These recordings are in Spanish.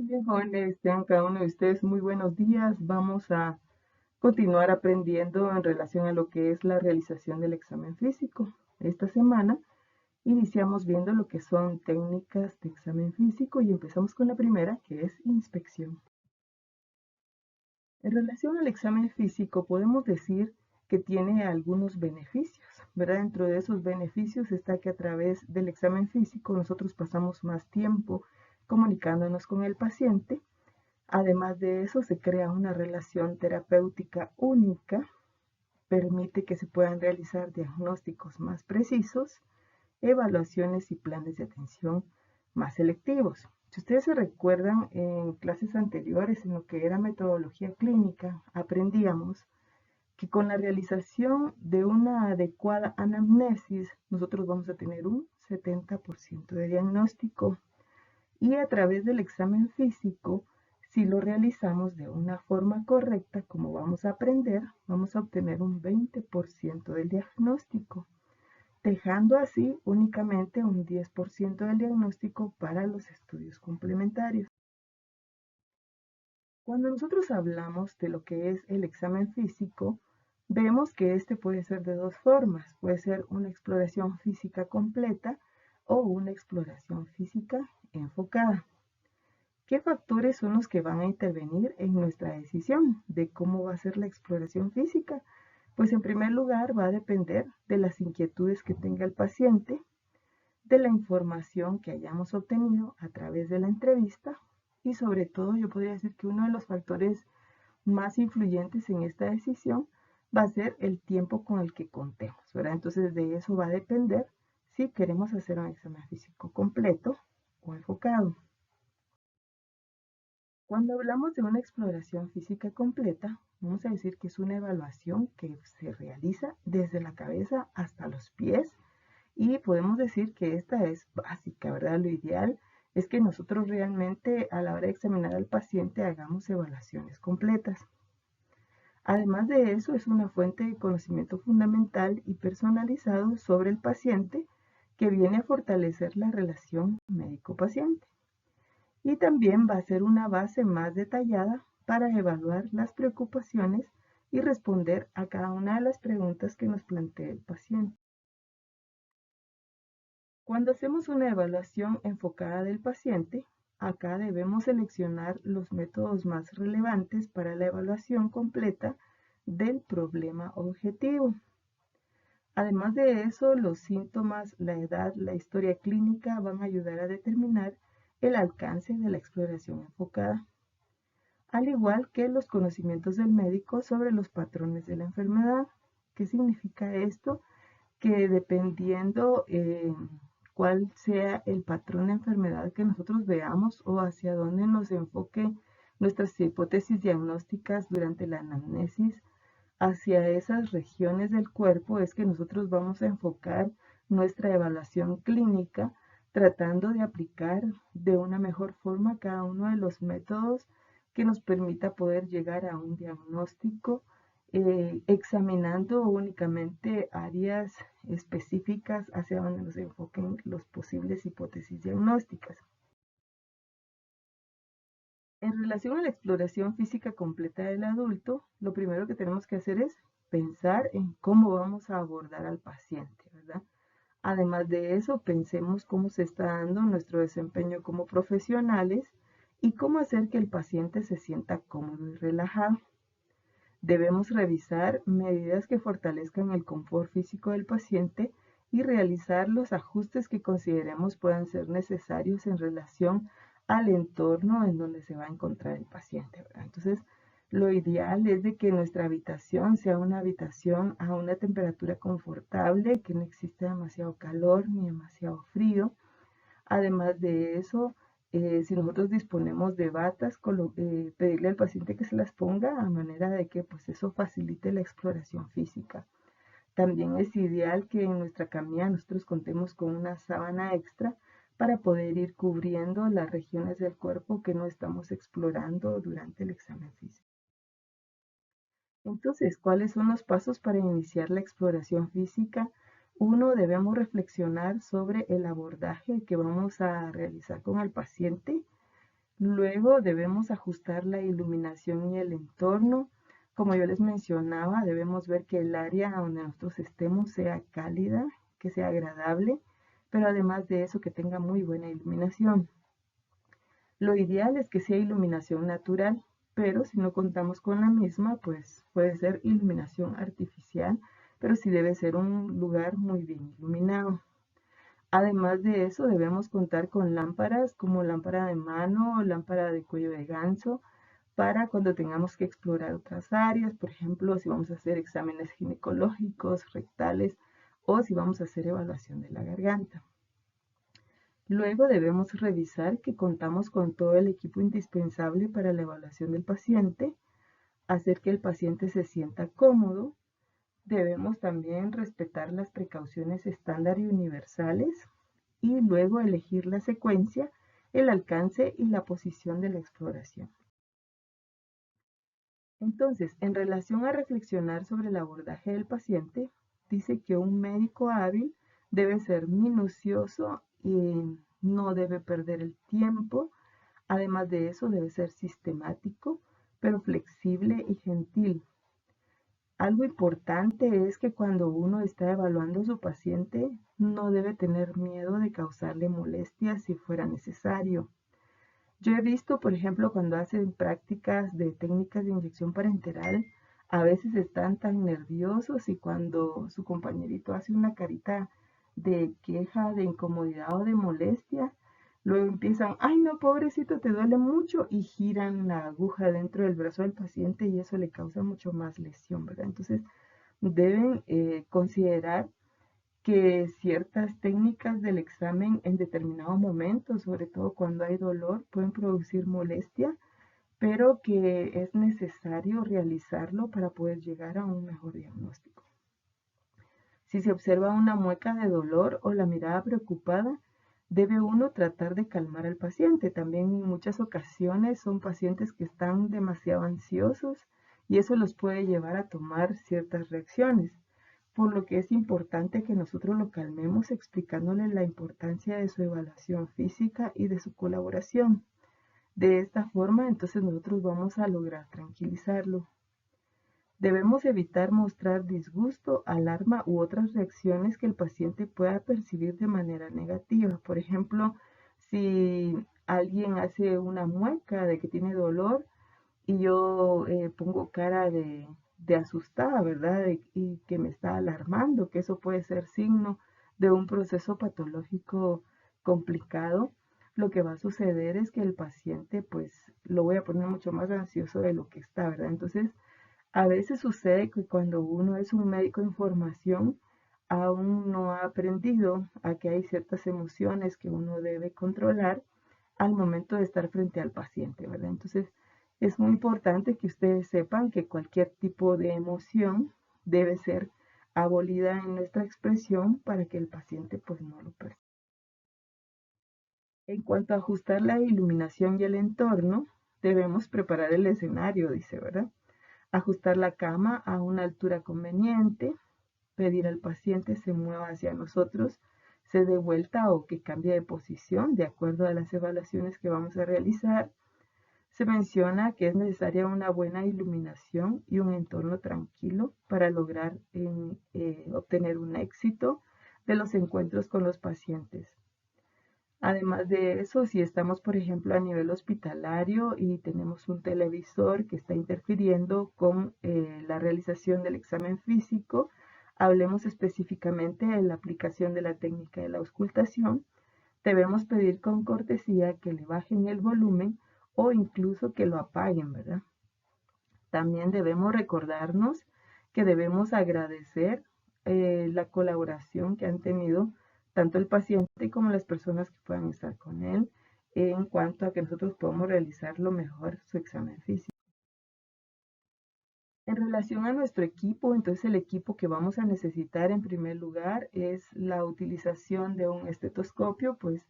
Bien, jóvenes, tengan cada uno de ustedes muy buenos días. Vamos a continuar aprendiendo en relación a lo que es la realización del examen físico. Esta semana iniciamos viendo lo que son técnicas de examen físico y empezamos con la primera, que es inspección. En relación al examen físico, podemos decir que tiene algunos beneficios, ¿verdad? Dentro de esos beneficios está que a través del examen físico nosotros pasamos más tiempo comunicándonos con el paciente. Además de eso, se crea una relación terapéutica única, permite que se puedan realizar diagnósticos más precisos, evaluaciones y planes de atención más selectivos. Si ustedes se recuerdan, en clases anteriores, en lo que era metodología clínica, aprendíamos que con la realización de una adecuada anamnesis, nosotros vamos a tener un 70% de diagnóstico y a través del examen físico, si lo realizamos de una forma correcta, como vamos a aprender, vamos a obtener un 20% del diagnóstico, dejando así únicamente un 10% del diagnóstico para los estudios complementarios. Cuando nosotros hablamos de lo que es el examen físico, vemos que este puede ser de dos formas. Puede ser una exploración física completa o una exploración física enfocada. ¿Qué factores son los que van a intervenir en nuestra decisión de cómo va a ser la exploración física? Pues en primer lugar va a depender de las inquietudes que tenga el paciente, de la información que hayamos obtenido a través de la entrevista y sobre todo yo podría decir que uno de los factores más influyentes en esta decisión va a ser el tiempo con el que contemos, ¿verdad? Entonces de eso va a depender si queremos hacer un examen físico completo o enfocado. Cuando hablamos de una exploración física completa, vamos a decir que es una evaluación que se realiza desde la cabeza hasta los pies y podemos decir que esta es básica, ¿verdad? Lo ideal es que nosotros realmente a la hora de examinar al paciente hagamos evaluaciones completas. Además de eso, es una fuente de conocimiento fundamental y personalizado sobre el paciente que viene a fortalecer la relación médico-paciente y también va a ser una base más detallada para evaluar las preocupaciones y responder a cada una de las preguntas que nos plantea el paciente. Cuando hacemos una evaluación enfocada del paciente, acá debemos seleccionar los métodos más relevantes para la evaluación completa del problema objetivo. Además de eso, los síntomas, la edad, la historia clínica van a ayudar a determinar el alcance de la exploración enfocada, al igual que los conocimientos del médico sobre los patrones de la enfermedad. ¿Qué significa esto? Que dependiendo cuál sea el patrón de enfermedad que nosotros veamos o hacia dónde nos enfoque nuestras hipótesis diagnósticas durante la anamnesis, hacia esas regiones del cuerpo es que nosotros vamos a enfocar nuestra evaluación clínica, tratando de aplicar de una mejor forma cada uno de los métodos que nos permita poder llegar a un diagnóstico, examinando únicamente áreas específicas hacia donde nos enfoquen las posibles hipótesis diagnósticas. En relación a la exploración física completa del adulto, lo primero que tenemos que hacer es pensar en cómo vamos a abordar al paciente, ¿verdad? Además de eso, pensemos cómo se está dando nuestro desempeño como profesionales y cómo hacer que el paciente se sienta cómodo y relajado. Debemos revisar medidas que fortalezcan el confort físico del paciente y realizar los ajustes que consideremos puedan ser necesarios en relación al entorno en donde se va a encontrar el paciente, ¿verdad? Entonces, lo ideal es de que nuestra habitación sea una habitación a una temperatura confortable, que no exista demasiado calor ni demasiado frío. Además de eso, si nosotros disponemos de batas, pedirle al paciente que se las ponga a manera de que pues eso facilite la exploración física. También es ideal que en nuestra camilla nosotros contemos con una sábana extra para poder ir cubriendo las regiones del cuerpo que no estamos explorando durante el examen físico. Entonces, ¿cuáles son los pasos para iniciar la exploración física? Uno, debemos reflexionar sobre el abordaje que vamos a realizar con el paciente. Luego debemos ajustar la iluminación y el entorno. Como yo les mencionaba, debemos ver que el área donde nosotros estemos sea cálida, que sea agradable, pero además de eso que tenga muy buena iluminación. Lo ideal es que sea iluminación natural, pero si no contamos con la misma, pues puede ser iluminación artificial, pero sí debe ser un lugar muy bien iluminado. Además de eso, debemos contar con lámparas como lámpara de mano o lámpara de cuello de ganso para cuando tengamos que explorar otras áreas, por ejemplo, si vamos a hacer exámenes ginecológicos, rectales o si vamos a hacer evaluación de la garganta. Luego debemos revisar que contamos con todo el equipo indispensable para la evaluación del paciente, hacer que el paciente se sienta cómodo. Debemos también respetar las precauciones estándar y universales y luego elegir la secuencia, el alcance y la posición de la exploración. Entonces, en relación a reflexionar sobre el abordaje del paciente, dice que un médico hábil debe ser minucioso y no debe perder el tiempo. Además de eso, debe ser sistemático, pero flexible y gentil. Algo importante es que cuando uno está evaluando a su paciente, no debe tener miedo de causarle molestias si fuera necesario. Yo he visto, por ejemplo, cuando hacen prácticas de técnicas de inyección parenteral, a veces están tan nerviosos y cuando su compañerito hace una carita de queja, de incomodidad o de molestia, luego empiezan, ay no, pobrecito, te duele mucho y giran la aguja dentro del brazo del paciente y eso le causa mucho más lesión, ¿verdad? Entonces deben considerar que ciertas técnicas del examen en determinado momento, sobre todo cuando hay dolor, pueden producir molestia, pero que es necesario realizarlo para poder llegar a un mejor diagnóstico. Si se observa una mueca de dolor o la mirada preocupada, debe uno tratar de calmar al paciente. También en muchas ocasiones son pacientes que están demasiado ansiosos y eso los puede llevar a tomar ciertas reacciones, por lo que es importante que nosotros lo calmemos explicándole la importancia de su evaluación física y de su colaboración. De esta forma, entonces nosotros vamos a lograr tranquilizarlo. Debemos evitar mostrar disgusto, alarma u otras reacciones que el paciente pueda percibir de manera negativa. Por ejemplo, si alguien hace una mueca de que tiene dolor y yo pongo cara de asustada, ¿verdad? Y que me está alarmando, que eso puede ser signo de un proceso patológico complicado. Lo que va a suceder es que el paciente, pues, lo voy a poner mucho más ansioso de lo que está, ¿verdad? Entonces, a veces sucede que cuando uno es un médico en formación, aún no ha aprendido a que hay ciertas emociones que uno debe controlar al momento de estar frente al paciente, ¿verdad? Entonces, es muy importante que ustedes sepan que cualquier tipo de emoción debe ser abolida en nuestra expresión para que el paciente pues no lo perciba. En cuanto a ajustar la iluminación y el entorno, debemos preparar el escenario, dice, ¿verdad? Ajustar la cama a una altura conveniente, pedir al paciente se mueva hacia nosotros, se dé vuelta o que cambie de posición de acuerdo a las evaluaciones que vamos a realizar. Se menciona que es necesaria una buena iluminación y un entorno tranquilo para lograr obtener un éxito de los encuentros con los pacientes. Además de eso, si estamos, por ejemplo, a nivel hospitalario y tenemos un televisor que está interfiriendo con la realización del examen físico, hablemos específicamente de la aplicación de la técnica de la auscultación. Debemos pedir con cortesía que le bajen el volumen o incluso que lo apaguen, ¿verdad? También debemos recordarnos que debemos agradecer la colaboración que han tenido tanto el paciente como las personas que puedan estar con él en cuanto a que nosotros podamos realizar lo mejor su examen físico. En relación a nuestro equipo, entonces el equipo que vamos a necesitar en primer lugar es la utilización de un estetoscopio, pues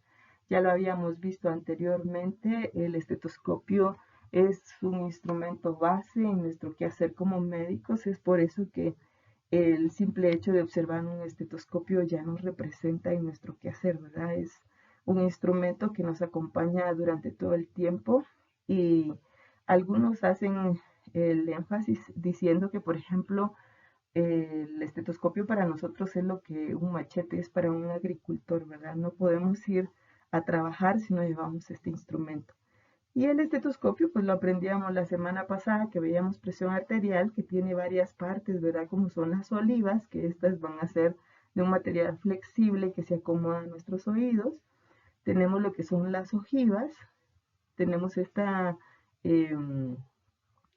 ya lo habíamos visto anteriormente, el estetoscopio es un instrumento base en nuestro quehacer como médicos, es por eso que el simple hecho de observar un estetoscopio ya nos representa en nuestro quehacer, ¿verdad? Es un instrumento que nos acompaña durante todo el tiempo y algunos hacen el énfasis diciendo que, por ejemplo, el estetoscopio para nosotros es lo que un machete es para un agricultor, ¿verdad? No podemos ir a trabajar si no llevamos este instrumento. Y el estetoscopio, pues lo aprendíamos la semana pasada que veíamos presión arterial, que tiene varias partes, ¿verdad? Como son las olivas, que estas van a ser de un material flexible que se acomoda a nuestros oídos. Tenemos lo que son las ojivas, tenemos eh,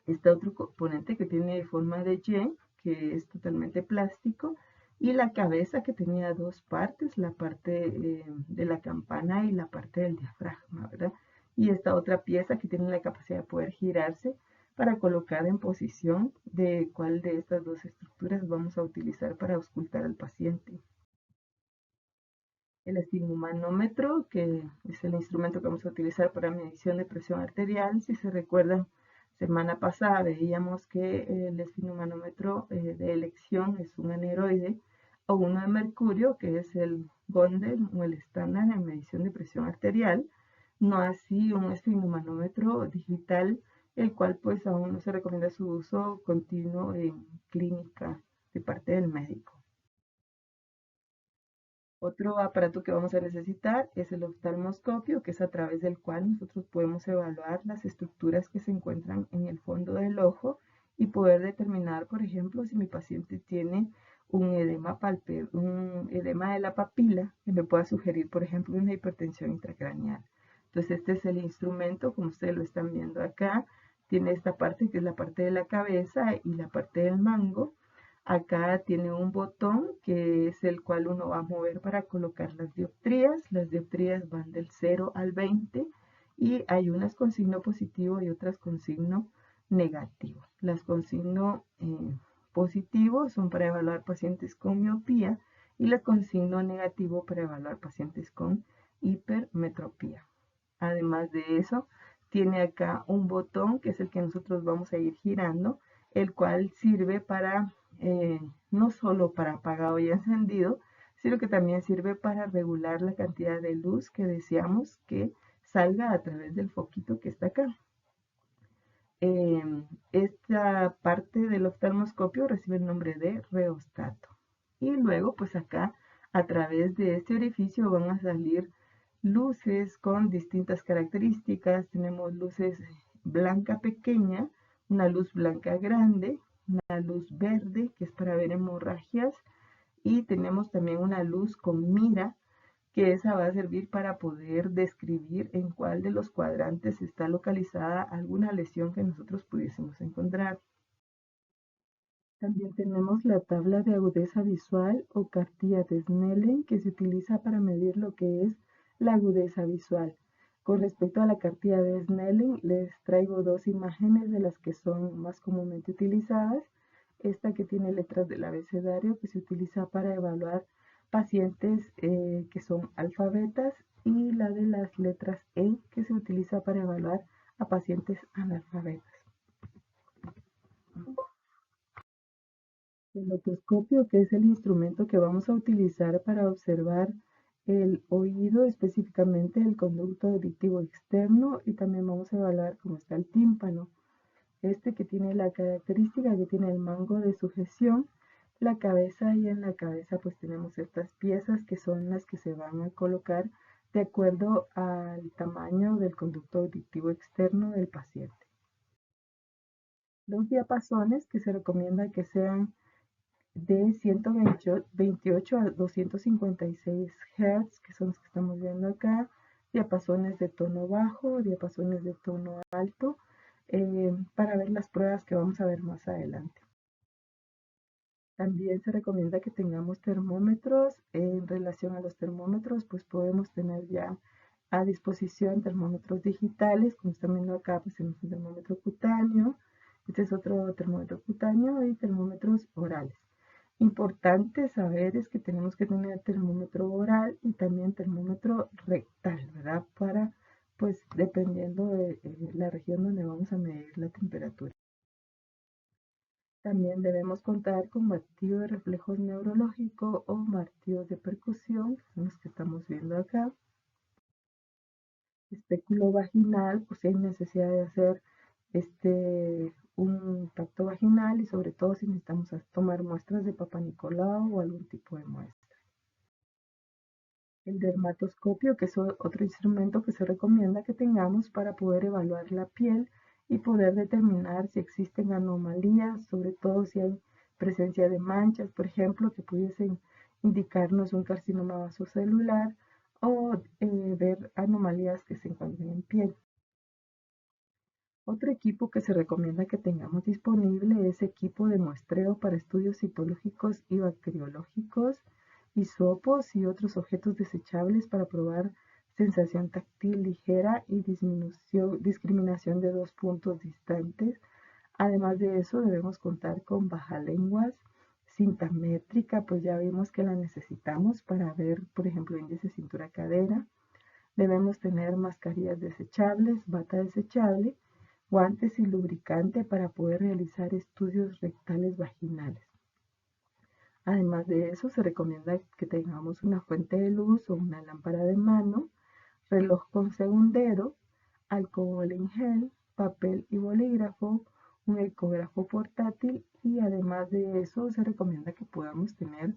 este otro componente que tiene forma de Y, que es totalmente plástico, y la cabeza que tenía dos partes, la parte de la campana y la parte del diafragma, ¿verdad? Y esta otra pieza que tiene la capacidad de poder girarse para colocar en posición de cuál de estas dos estructuras vamos a utilizar para auscultar al paciente. El esfigmomanómetro, que es el instrumento que vamos a utilizar para medición de presión arterial. Si se recuerdan, semana pasada veíamos que el esfigmomanómetro de elección es un aneroide o uno de mercurio, que es el Gondel o el estándar en medición de presión arterial, no así un esfigmomanómetro digital, el cual pues aún no se recomienda su uso continuo en clínica de parte del médico. Otro aparato que vamos a necesitar es el oftalmoscopio, que es a través del cual nosotros podemos evaluar las estructuras que se encuentran en el fondo del ojo y poder determinar, por ejemplo, si mi paciente tiene un edema de la papila, que me pueda sugerir, por ejemplo, una hipertensión intracraneal. Entonces, este es el instrumento, como ustedes lo están viendo acá. Tiene esta parte que es la parte de la cabeza y la parte del mango. Acá tiene un botón que es el cual uno va a mover para colocar las dioptrías. Las dioptrías van del 0 al 20 y hay unas con signo positivo y otras con signo negativo. Las con signo positivo son para evaluar pacientes con miopía y las con signo negativo para evaluar pacientes con hipermetropía. Además de eso, tiene acá un botón que es el que nosotros vamos a ir girando, el cual sirve para no solo para apagado y encendido, sino que también sirve para regular la cantidad de luz que deseamos que salga a través del foquito que está acá. Esta parte del oftalmoscopio recibe el nombre de reostato. Y luego, pues acá, a través de este orificio van a salir luces con distintas características. Tenemos luces blanca pequeña, una luz blanca grande, una luz verde que es para ver hemorragias y tenemos también una luz con mira que esa va a servir para poder describir en cuál de los cuadrantes está localizada alguna lesión que nosotros pudiésemos encontrar. También tenemos la tabla de agudeza visual o cartilla de Snellen que se utiliza para medir lo que es la agudeza visual. Con respecto a la cartilla de Snellen, les traigo dos imágenes de las que son más comúnmente utilizadas. Esta que tiene letras del abecedario que se utiliza para evaluar pacientes que son alfabetas y la de las letras E que se utiliza para evaluar a pacientes analfabetas. El otoscopio, que es el instrumento que vamos a utilizar para observar el oído, específicamente el conducto auditivo externo, y también vamos a evaluar cómo está el tímpano. Este que tiene la característica que tiene el mango de sujeción, la cabeza, y en la cabeza pues tenemos estas piezas que son las que se van a colocar de acuerdo al tamaño del conducto auditivo externo del paciente. Los diapasones que se recomienda que sean de 128 a 256 Hz, que son los que estamos viendo acá, diapasones de tono bajo, diapasones de tono alto, para ver las pruebas que vamos a ver más adelante. También se recomienda que tengamos termómetros. En relación a los termómetros, pues podemos tener ya a disposición termómetros digitales, como están viendo acá, pues tenemos un termómetro cutáneo, este es otro termómetro cutáneo y termómetros orales. Importante saber es que tenemos que tener termómetro oral y también termómetro rectal, ¿verdad? Para, pues, dependiendo de la región donde vamos a medir la temperatura. También debemos contar con martillo de reflejos neurológico o martillos de percusión, que son los que estamos viendo acá. espéculo vaginal, pues si hay necesidad de hacer un tacto vaginal y sobre todo si necesitamos tomar muestras de Papa Nicolau o algún tipo de muestra. El dermatoscopio, que es otro instrumento que se recomienda que tengamos para poder evaluar la piel y poder determinar si existen anomalías, sobre todo si hay presencia de manchas, por ejemplo, que pudiesen indicarnos un carcinoma vasocelular o ver anomalías que se encuentren en piel. Otro equipo que se recomienda que tengamos disponible es equipo de muestreo para estudios citológicos y bacteriológicos, hisopos y otros objetos desechables para probar sensación táctil ligera y discriminación de dos puntos distantes. Además de eso, debemos contar con bajalenguas, cinta métrica, pues ya vimos que la necesitamos para ver, por ejemplo, índice cintura-cadera. Debemos tener mascarillas desechables, bata desechable, guantes y lubricante para poder realizar estudios rectales vaginales. Además de eso, se recomienda que tengamos una fuente de luz o una lámpara de mano, reloj con segundero, alcohol en gel, papel y bolígrafo, un ecógrafo portátil y además de eso se recomienda que podamos tener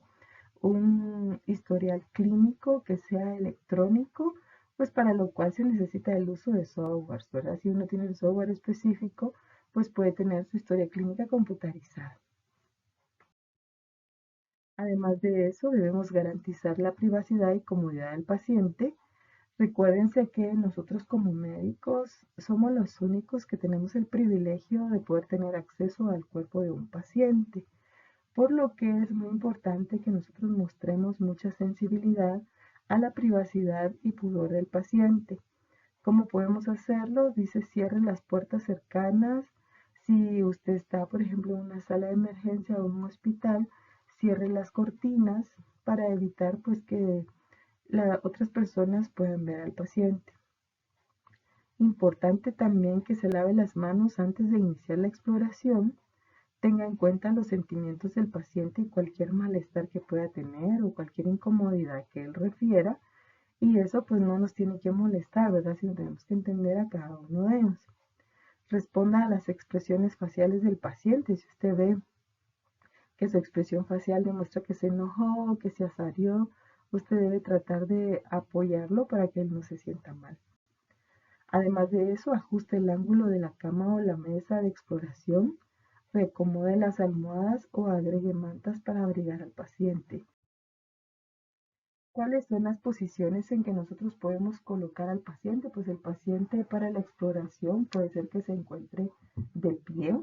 un historial clínico que sea electrónico, pues para lo cual se necesita el uso de softwares, ¿verdad? Si uno tiene el software específico, pues puede tener su historia clínica computarizada. Además de eso, debemos garantizar la privacidad y comodidad del paciente. Recuérdense que nosotros como médicos somos los únicos que tenemos el privilegio de poder tener acceso al cuerpo de un paciente, por lo que es muy importante que nosotros mostremos mucha sensibilidad a la privacidad y pudor del paciente. ¿Cómo podemos hacerlo? Dice, cierre las puertas cercanas. Si usted está, por ejemplo, en una sala de emergencia o en un hospital, cierre las cortinas para evitar pues que otras personas puedan ver al paciente. Importante también que se lave las manos antes de iniciar la exploración. Tenga en cuenta los sentimientos del paciente y cualquier malestar que pueda tener o cualquier incomodidad que él refiera. Y eso pues no nos tiene que molestar, ¿verdad? Sino tenemos que entender a cada uno de ellos. Responda a las expresiones faciales del paciente. Si usted ve que su expresión facial demuestra que se enojó, que se azarió, usted debe tratar de apoyarlo para que él no se sienta mal. Además de eso, ajuste el ángulo de la cama o la mesa de exploración, reacomode las almohadas o agregue mantas para abrigar al paciente. ¿Cuáles son las posiciones en que nosotros podemos colocar al paciente? Pues el paciente para la exploración puede ser que se encuentre de pie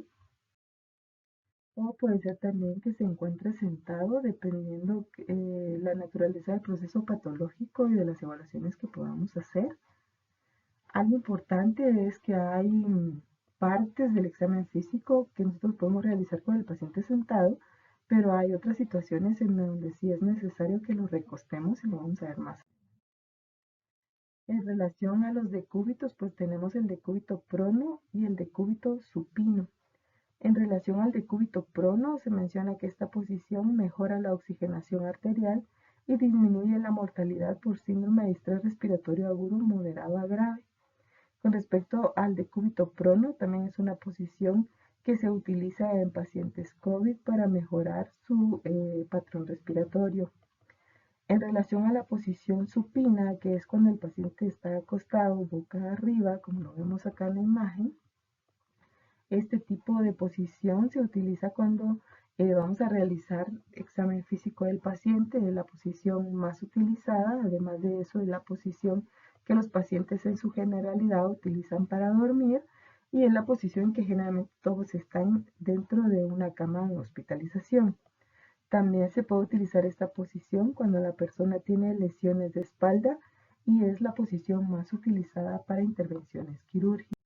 o puede ser también que se encuentre sentado, dependiendo la naturaleza del proceso patológico y de las evaluaciones que podamos hacer. Algo importante es que hay partes del examen físico que nosotros podemos realizar con el paciente sentado, pero hay otras situaciones en donde sí es necesario que lo recostemos y lo vamos a ver más. En relación a los decúbitos, pues tenemos el decúbito prono y el decúbito supino. En relación al decúbito prono, se menciona que esta posición mejora la oxigenación arterial y disminuye la mortalidad por síndrome de estrés respiratorio agudo moderado a grave. Con respecto al decúbito prono, también es una posición que se utiliza en pacientes COVID para mejorar su patrón respiratorio. En relación a la posición supina, que es cuando el paciente está acostado boca arriba, como lo vemos acá en la imagen, este tipo de posición se utiliza cuando vamos a realizar examen físico del paciente, es la posición más utilizada. Además de eso, es la posición que los pacientes en su generalidad utilizan para dormir y es la posición que generalmente todos están dentro de una cama de hospitalización. También se puede utilizar esta posición cuando la persona tiene lesiones de espalda y es la posición más utilizada para intervenciones quirúrgicas.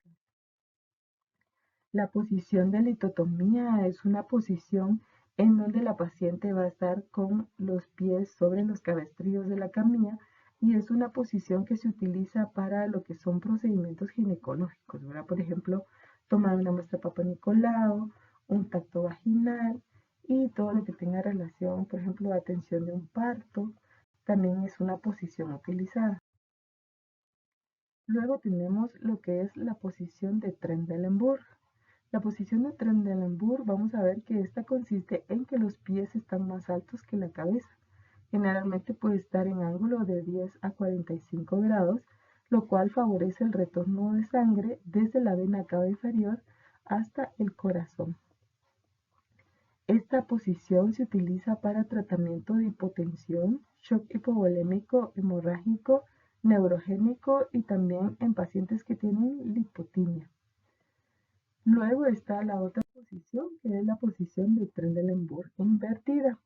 La posición de litotomía es una posición en donde la paciente va a estar con los pies sobre los cabestrillos de la camilla y es una posición que se utiliza para lo que son procedimientos ginecológicos, ¿verdad? Por ejemplo, tomar una muestra de Papa Nicolau, un tacto vaginal y todo lo que tenga relación, por ejemplo, la atención de un parto, también es una posición utilizada. Luego tenemos lo que es la posición de Trendelenburg. La posición de Trendelenburg, vamos a ver que esta consiste en que los pies están más altos que la cabeza. Generalmente puede estar en ángulo de 10 a 45 grados, lo cual favorece el retorno de sangre desde la vena cava inferior hasta el corazón. Esta posición se utiliza para tratamiento de hipotensión, shock hipovolémico hemorrágico, neurogénico y también en pacientes que tienen lipotimia. Luego está la otra posición, que es la posición de Trendelenburg invertida.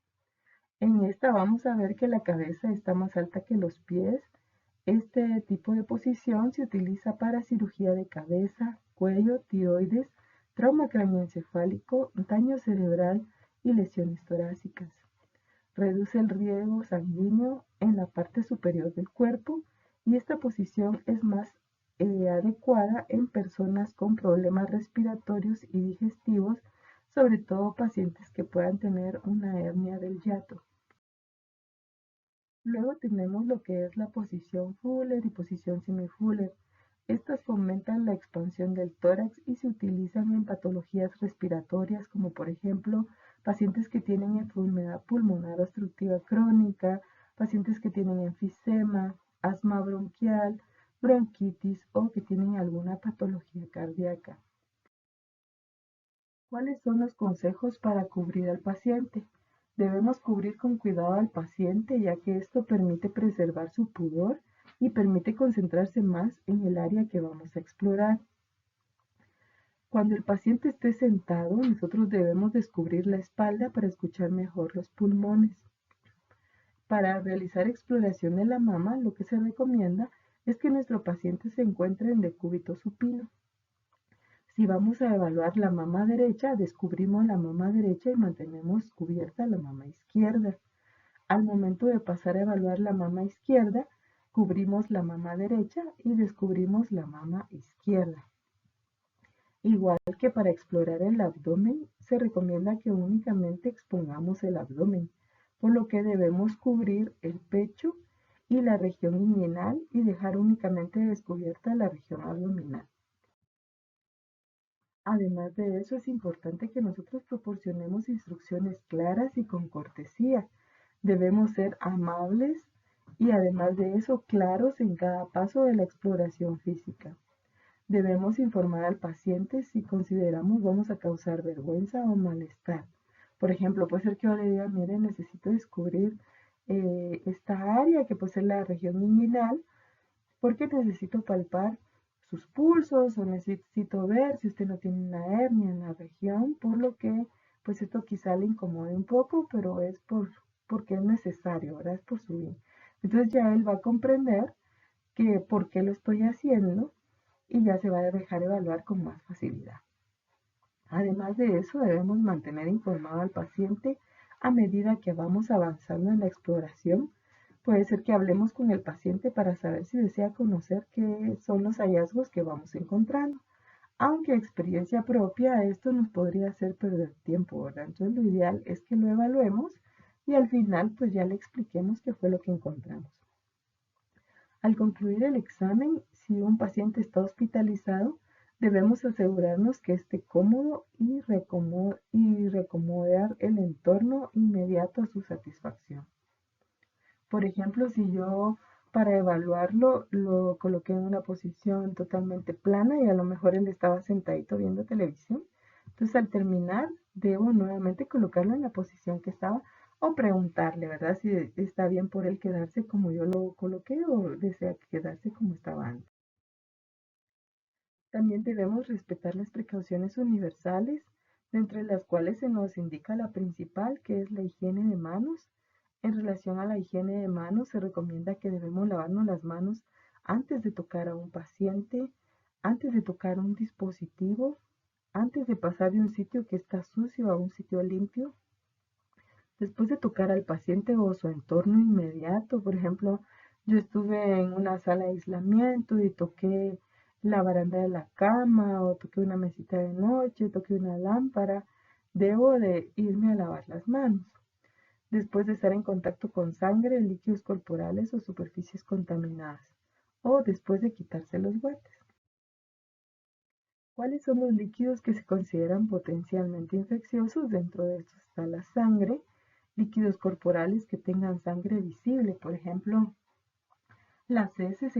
En esta vamos a ver que la cabeza está más alta que los pies. Este tipo de posición se utiliza para cirugía de cabeza, cuello, tiroides, trauma craneoencefálico, daño cerebral y lesiones torácicas. Reduce el riego sanguíneo en la parte superior del cuerpo y esta posición es más adecuada en personas con problemas respiratorios y digestivos, sobre todo pacientes que puedan tener una hernia del hiato. Luego tenemos lo que es la posición Fuller y posición semi-Fuller. Estas fomentan la expansión del tórax y se utilizan en patologías respiratorias como por ejemplo pacientes que tienen enfermedad pulmonar obstructiva crónica, pacientes que tienen enfisema, asma bronquial, bronquitis o que tienen alguna patología cardíaca. ¿Cuáles son los consejos para cubrir al paciente? Debemos cubrir con cuidado al paciente, ya que esto permite preservar su pudor y permite concentrarse más en el área que vamos a explorar. Cuando el paciente esté sentado, nosotros debemos descubrir la espalda para escuchar mejor los pulmones. Para realizar exploración de la mama, lo que se recomienda es que nuestro paciente se encuentre en decúbito supino. Si vamos a evaluar la mama derecha, descubrimos la mama derecha y mantenemos cubierta la mama izquierda. Al momento de pasar a evaluar la mama izquierda, cubrimos la mama derecha y descubrimos la mama izquierda. Igual que para explorar el abdomen, se recomienda que únicamente expongamos el abdomen, por lo que debemos cubrir el pecho y la región inguinal y dejar únicamente descubierta la región abdominal. Además de eso, es importante que nosotros proporcionemos instrucciones claras y con cortesía. Debemos ser amables y además de eso, claros en cada paso de la exploración física. Debemos informar al paciente si consideramos vamos a causar vergüenza o malestar. Por ejemplo, puede ser que yo le diga, mire, necesito descubrir esta área que puede ser la región inguinal porque necesito palpar sus pulsos o necesito ver si usted no tiene una hernia en la región, por lo que pues esto quizá le incomode un poco, pero es porque es necesario, ¿verdad? Es por su bien. Entonces ya él va a comprender que por qué lo estoy haciendo y ya se va a dejar evaluar con más facilidad. Además de eso, debemos mantener informado al paciente a medida que vamos avanzando en la exploración. Puede ser que hablemos con el paciente para saber si desea conocer qué son los hallazgos que vamos encontrando. Aunque a experiencia propia esto nos podría hacer perder tiempo, ¿verdad? Entonces lo ideal es que lo evaluemos y al final pues ya le expliquemos qué fue lo que encontramos. Al concluir el examen, si un paciente está hospitalizado, debemos asegurarnos que esté cómodo y recomodar el entorno inmediato a su satisfacción. Por ejemplo, si yo para evaluarlo lo coloqué en una posición totalmente plana y a lo mejor él estaba sentadito viendo televisión, entonces al terminar debo nuevamente colocarlo en la posición que estaba o preguntarle, ¿verdad? Si está bien por él quedarse como yo lo coloqué o desea quedarse como estaba antes. También debemos respetar las precauciones universales, entre las cuales se nos indica la principal, que es la higiene de manos. En relación a la higiene de manos, se recomienda que debemos lavarnos las manos antes de tocar a un paciente, antes de tocar un dispositivo, antes de pasar de un sitio que está sucio a un sitio limpio, después de tocar al paciente o su entorno inmediato. Por ejemplo, yo estuve en una sala de aislamiento y toqué la baranda de la cama o toqué una mesita de noche, toqué una lámpara. Debo de irme a lavar las manos. Después de estar en contacto con sangre, líquidos corporales o superficies contaminadas. o después de quitarse los guantes. ¿Cuáles son los líquidos que se consideran potencialmente infecciosos? Dentro de estos está la sangre, líquidos corporales que tengan sangre visible, por ejemplo, las heces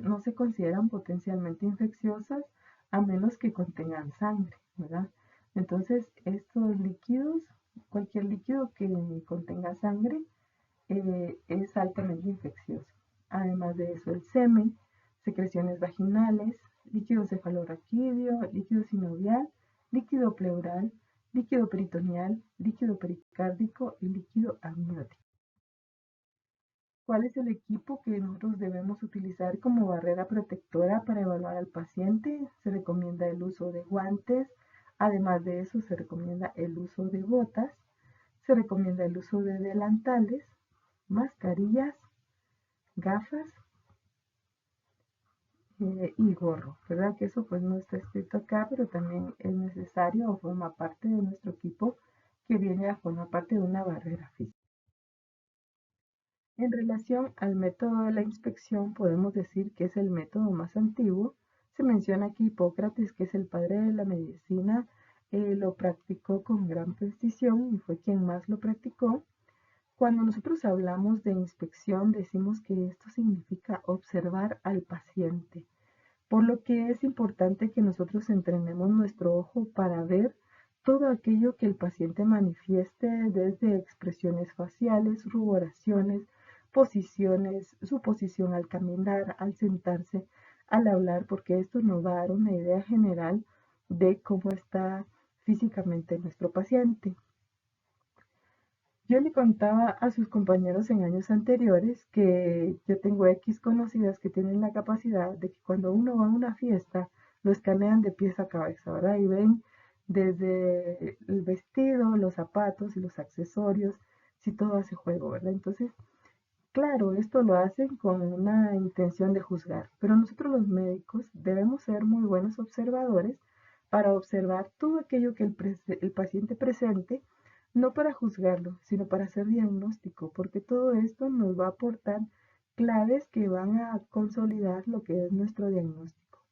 no se consideran potencialmente infecciosas a menos que contengan sangre, ¿verdad? Entonces, estos líquidos, cualquier líquido que contenga sangre, es altamente infeccioso. Además de eso, el semen, secreciones vaginales, líquido cefalorraquídeo, líquido sinovial, líquido pleural, líquido peritoneal, líquido pericárdico y líquido amniótico. ¿Cuál es el equipo que nosotros debemos utilizar como barrera protectora para evaluar al paciente? Se recomienda el uso de guantes, además de eso se recomienda el uso de botas, se recomienda el uso de delantales, mascarillas, gafas y gorro, ¿verdad? Que eso pues no está escrito acá, pero también es necesario o forma parte de nuestro equipo que viene a formar parte de una barrera física. En relación al método de la inspección, podemos decir que es el método más antiguo. Se menciona que Hipócrates, que es el padre de la medicina, lo practicó con gran precisión y fue quien más lo practicó. Cuando nosotros hablamos de inspección, decimos que esto significa observar al paciente, por lo que es importante que nosotros entrenemos nuestro ojo para ver todo aquello que el paciente manifieste, desde expresiones faciales, ruboraciones, posiciones, su posición al caminar, al sentarse, al hablar, porque esto nos va a dar una idea general de cómo está físicamente nuestro paciente. Yo le contaba a sus compañeros en años anteriores que yo tengo X conocidas que tienen la capacidad de que cuando uno va a una fiesta lo escanean de pies a cabeza, ¿verdad? Y ven desde el vestido, los zapatos y los accesorios, si todo hace juego, ¿verdad? Entonces, claro, esto lo hacen con una intención de juzgar, pero nosotros los médicos debemos ser muy buenos observadores para observar todo aquello que el paciente presente, no para juzgarlo, sino para hacer diagnóstico, porque todo esto nos va a aportar claves que van a consolidar lo que es nuestro diagnóstico.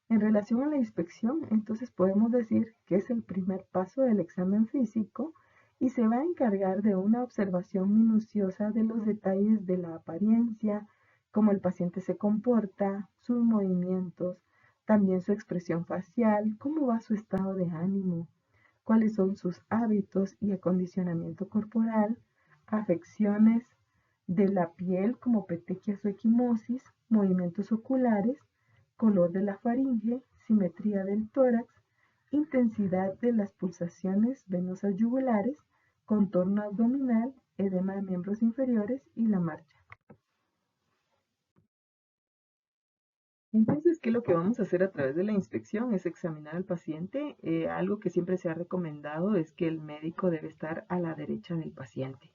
En relación a la inspección, entonces podemos decir que es el primer paso del examen físico y se va a encargar de una observación minuciosa de los detalles de la apariencia, cómo el paciente se comporta, sus movimientos, también su expresión facial, cómo va su estado de ánimo, cuáles son sus hábitos y acondicionamiento corporal, afecciones de la piel como petequias o equimosis, movimientos oculares, color de la faringe, simetría del tórax, intensidad de las pulsaciones venosas yugulares, contorno abdominal, edema de miembros inferiores y la marcha. Entonces, ¿qué es lo que vamos a hacer a través de la inspección? Es examinar al paciente. Algo que siempre se ha recomendado es que el médico debe estar a la derecha del paciente.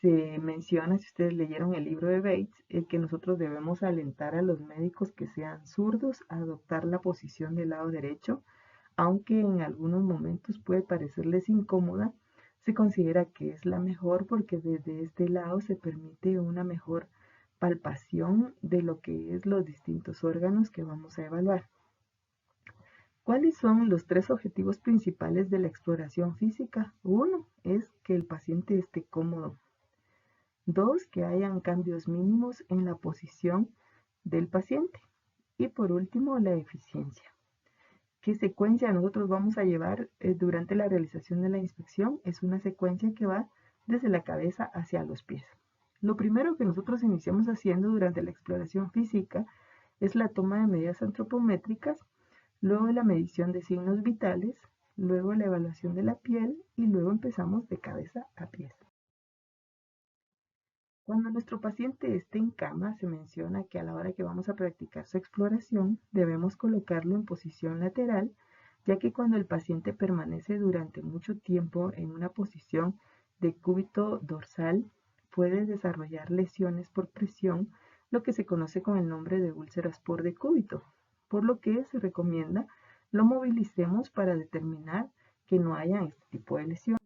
Se menciona, si ustedes leyeron el libro de Bates, que nosotros debemos alentar a los médicos que sean zurdos a adoptar la posición del lado derecho, aunque en algunos momentos puede parecerles incómoda. Se considera que es la mejor porque desde este lado se permite una mejor palpación de lo que es los distintos órganos que vamos a evaluar. ¿Cuáles son los tres objetivos principales de la exploración física? Uno es que el paciente esté cómodo. Dos, que hayan cambios mínimos en la posición del paciente. Y por último, la eficiencia. ¿Qué secuencia nosotros vamos a llevar durante la realización de la inspección? Es una secuencia que va desde la cabeza hacia los pies. Lo primero que nosotros iniciamos haciendo durante la exploración física es la toma de medidas antropométricas, luego la medición de signos vitales, luego la evaluación de la piel y luego empezamos de cabeza a pies. Cuando nuestro paciente esté en cama, se menciona que a la hora que vamos a practicar su exploración, debemos colocarlo en posición lateral, ya que cuando el paciente permanece durante mucho tiempo en una posición de cúbito dorsal, puede desarrollar lesiones por presión, lo que se conoce con el nombre de úlceras por decúbito, por lo que se recomienda lo movilicemos para determinar que no haya este tipo de lesiones.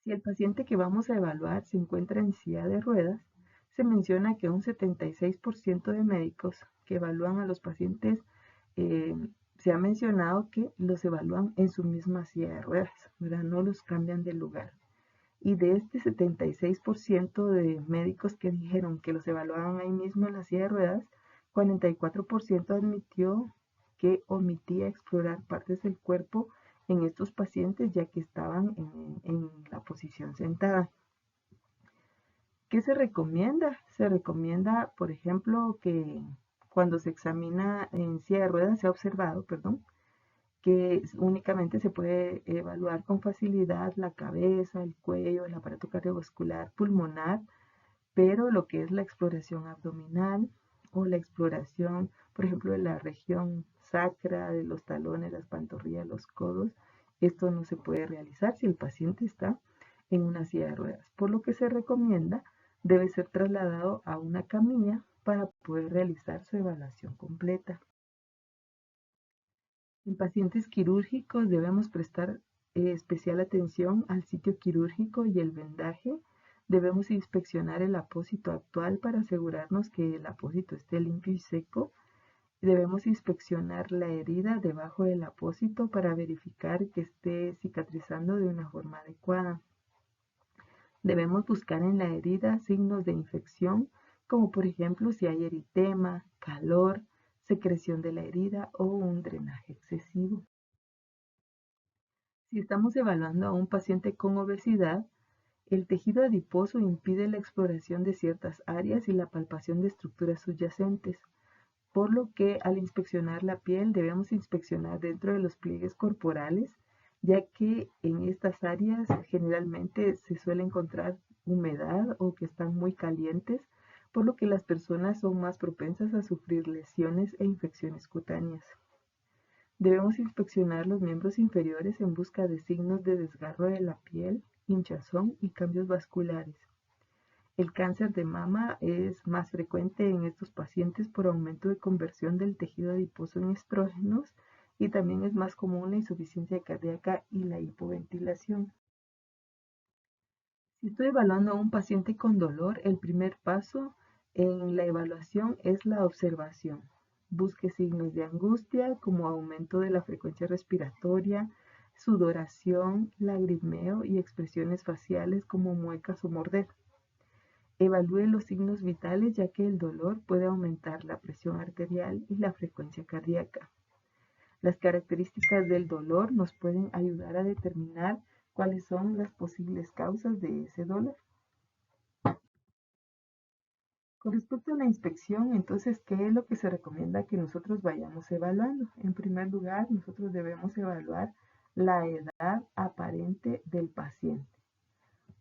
Si el paciente que vamos a evaluar se encuentra en silla de ruedas, se menciona que un 76% de médicos que evalúan a los pacientes, eh, se ha mencionado que los evalúan en su misma silla de ruedas, ¿verdad? No los cambian de lugar. Y de este 76% de médicos que dijeron que los evaluaban ahí mismo en la silla de ruedas, 44% admitió que omitía explorar partes del cuerpo en estos pacientes ya que estaban en la posición sentada. ¿Qué se recomienda? Se recomienda, por ejemplo, que cuando se examina en silla de ruedas, se ha observado, perdón, que únicamente se puede evaluar con facilidad la cabeza, el cuello, el aparato cardiovascular, pulmonar, pero lo que es la exploración abdominal o la exploración, por ejemplo, de la región sacra, de los talones, las pantorrillas, los codos, esto no se puede realizar si el paciente está en una silla de ruedas, por lo que se recomienda debe ser trasladado a una camilla para poder realizar su evaluación completa. En pacientes quirúrgicos debemos prestar especial atención al sitio quirúrgico y el vendaje. Debemos inspeccionar el apósito actual para asegurarnos que el apósito esté limpio y seco. Debemos inspeccionar la herida debajo del apósito para verificar que esté cicatrizando de una forma adecuada. Debemos buscar en la herida signos de infección, como por ejemplo si hay eritema, calor, secreción de la herida o un drenaje excesivo. Si estamos evaluando a un paciente con obesidad, el tejido adiposo impide la exploración de ciertas áreas y la palpación de estructuras subyacentes, por lo que al inspeccionar la piel debemos inspeccionar dentro de los pliegues corporales, ya que en estas áreas generalmente se suele encontrar humedad o que están muy calientes, por lo que las personas son más propensas a sufrir lesiones e infecciones cutáneas. Debemos inspeccionar los miembros inferiores en busca de signos de desgarro de la piel, hinchazón y cambios vasculares. El cáncer de mama es más frecuente en estos pacientes por aumento de conversión del tejido adiposo en estrógenos y también es más común la insuficiencia cardíaca y la hipoventilación. Si estoy evaluando a un paciente con dolor, el primer paso en la evaluación es la observación. Busque signos de angustia como aumento de la frecuencia respiratoria, sudoración, lagrimeo y expresiones faciales como muecas o morder. Evalúe los signos vitales ya que el dolor puede aumentar la presión arterial y la frecuencia cardíaca. Las características del dolor nos pueden ayudar a determinar cuáles son las posibles causas de ese dolor. Con respecto a la inspección, entonces, ¿qué es lo que se recomienda que nosotros vayamos evaluando? En primer lugar, nosotros debemos evaluar la edad aparente del paciente.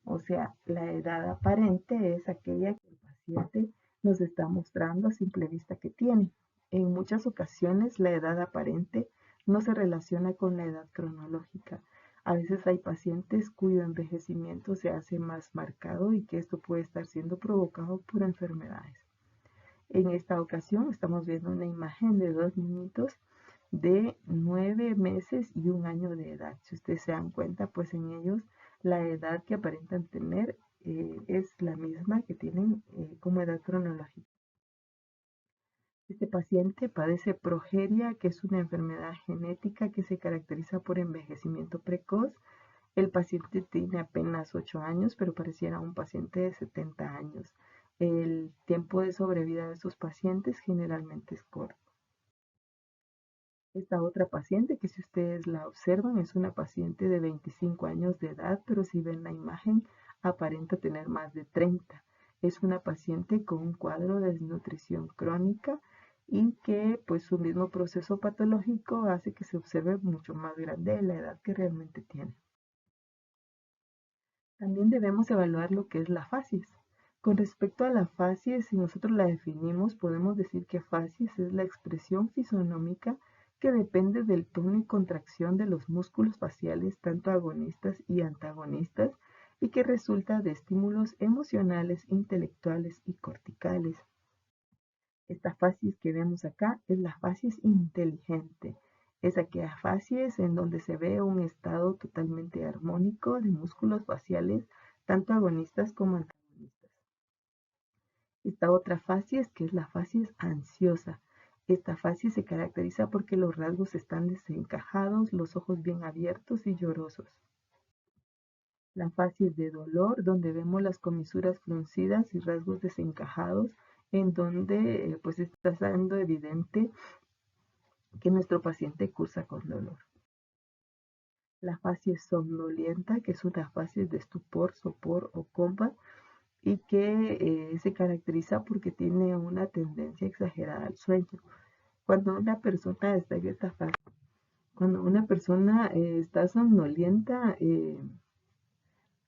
O sea, la edad aparente es aquella que el paciente nos está mostrando a simple vista que tiene. En muchas ocasiones la edad aparente no se relaciona con la edad cronológica. A veces hay pacientes cuyo envejecimiento se hace más marcado y que esto puede estar siendo provocado por enfermedades. En esta ocasión estamos viendo una imagen de dos niñitos de 9 meses y 1 año de edad. Si ustedes se dan cuenta, pues en ellos la edad que aparentan tener es la misma que tienen como edad cronológica. Este paciente padece progeria, que es una enfermedad genética que se caracteriza por envejecimiento precoz. El paciente tiene apenas 8 años, pero pareciera un paciente de 70 años. El tiempo de sobrevida de estos pacientes generalmente es corto. Esta otra paciente, que si ustedes la observan, es una paciente de 25 años de edad, pero si ven la imagen, aparenta tener más de 30. Es una paciente con un cuadro de desnutrición crónica y que pues su mismo proceso patológico hace que se observe mucho más grande de la edad que realmente tiene. También debemos evaluar lo que es la facies. Con respecto a la facies, si nosotros la definimos, podemos decir que facies es la expresión fisonómica que depende del tono y contracción de los músculos faciales, tanto agonistas y antagonistas, y que resulta de estímulos emocionales, intelectuales y corticales. Esta facies que vemos acá es la facies inteligente. Es aquella facies en donde se ve un estado totalmente armónico de músculos faciales, tanto agonistas como antagonistas. Esta otra facies, que es la facies ansiosa. Esta facies se caracteriza porque los rasgos están desencajados, los ojos bien abiertos y llorosos. La facies de dolor, donde vemos las comisuras fruncidas y rasgos desencajados, en donde pues está siendo evidente que nuestro paciente cursa con dolor. La facies somnolienta, que es una facies de estupor, sopor o coma, y que se caracteriza porque tiene una tendencia exagerada al sueño. Cuando una persona está en esta fase, cuando una persona está somnolienta,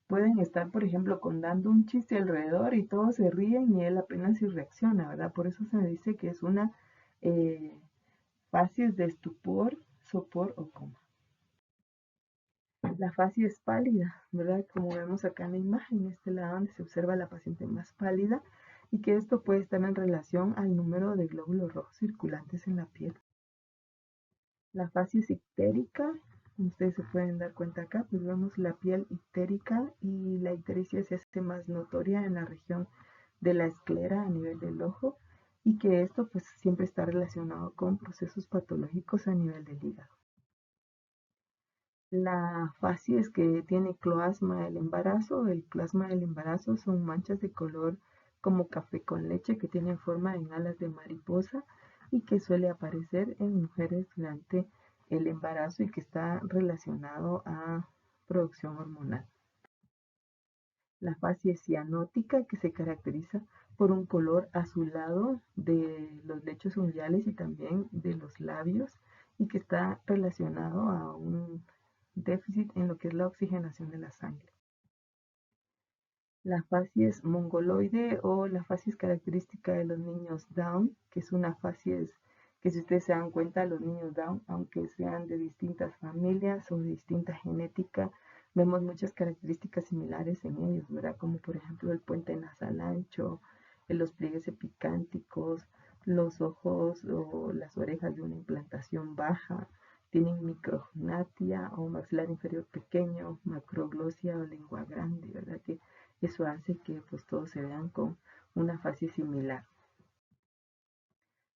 pueden estar, por ejemplo, contando un chiste alrededor y todos se ríen y él apenas si reacciona, ¿verdad? Por eso se dice que es una eh, facies de estupor, sopor o coma. La facies es pálida, ¿verdad? Como vemos acá en la imagen, este lado donde se observa la paciente más pálida y que esto puede estar en relación al número de glóbulos rojos circulantes en la piel. La facies ictérica, como ustedes se pueden dar cuenta acá, pues vemos la piel ictérica y la ictericia se hace más notoria en la región de la esclera a nivel del ojo y que esto pues siempre está relacionado con procesos patológicos a nivel del hígado. La facies que tiene cloasma del embarazo, el cloasma del embarazo son manchas de color como café con leche que tienen forma en alas de mariposa y que suele aparecer en mujeres durante el embarazo y que está relacionado a producción hormonal. La facies cianótica que se caracteriza por un color azulado de los lechos unguiales y también de los labios y que está relacionado a un déficit en lo que es la oxigenación de la sangre. La facies mongoloide o la facies característica de los niños Down, que es una facies que si ustedes se dan cuenta, los niños Down, aunque sean de distintas familias o de distinta genética, vemos muchas características similares en ellos, ¿verdad? Como por ejemplo el puente nasal ancho, los pliegues epicánticos, los ojos o las orejas de una implantación baja, tienen micrognatia o maxilar inferior pequeño, macroglosia o lengua grande, ¿verdad? Que eso hace que pues todos se vean con una facies similar.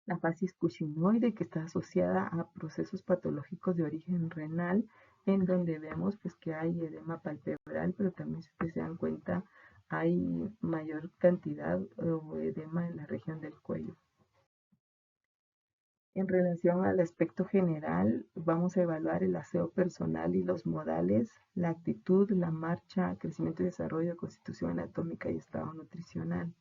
La facies cushingoide que está asociada a procesos patológicos de origen renal, en donde vemos pues que hay edema palpebral, pero también si ustedes se dan cuenta hay mayor cantidad o edema en la región del cuello. En relación al aspecto general, vamos a evaluar el aseo personal y los modales, la actitud, la marcha, crecimiento y desarrollo, constitución anatómica y estado nutricional.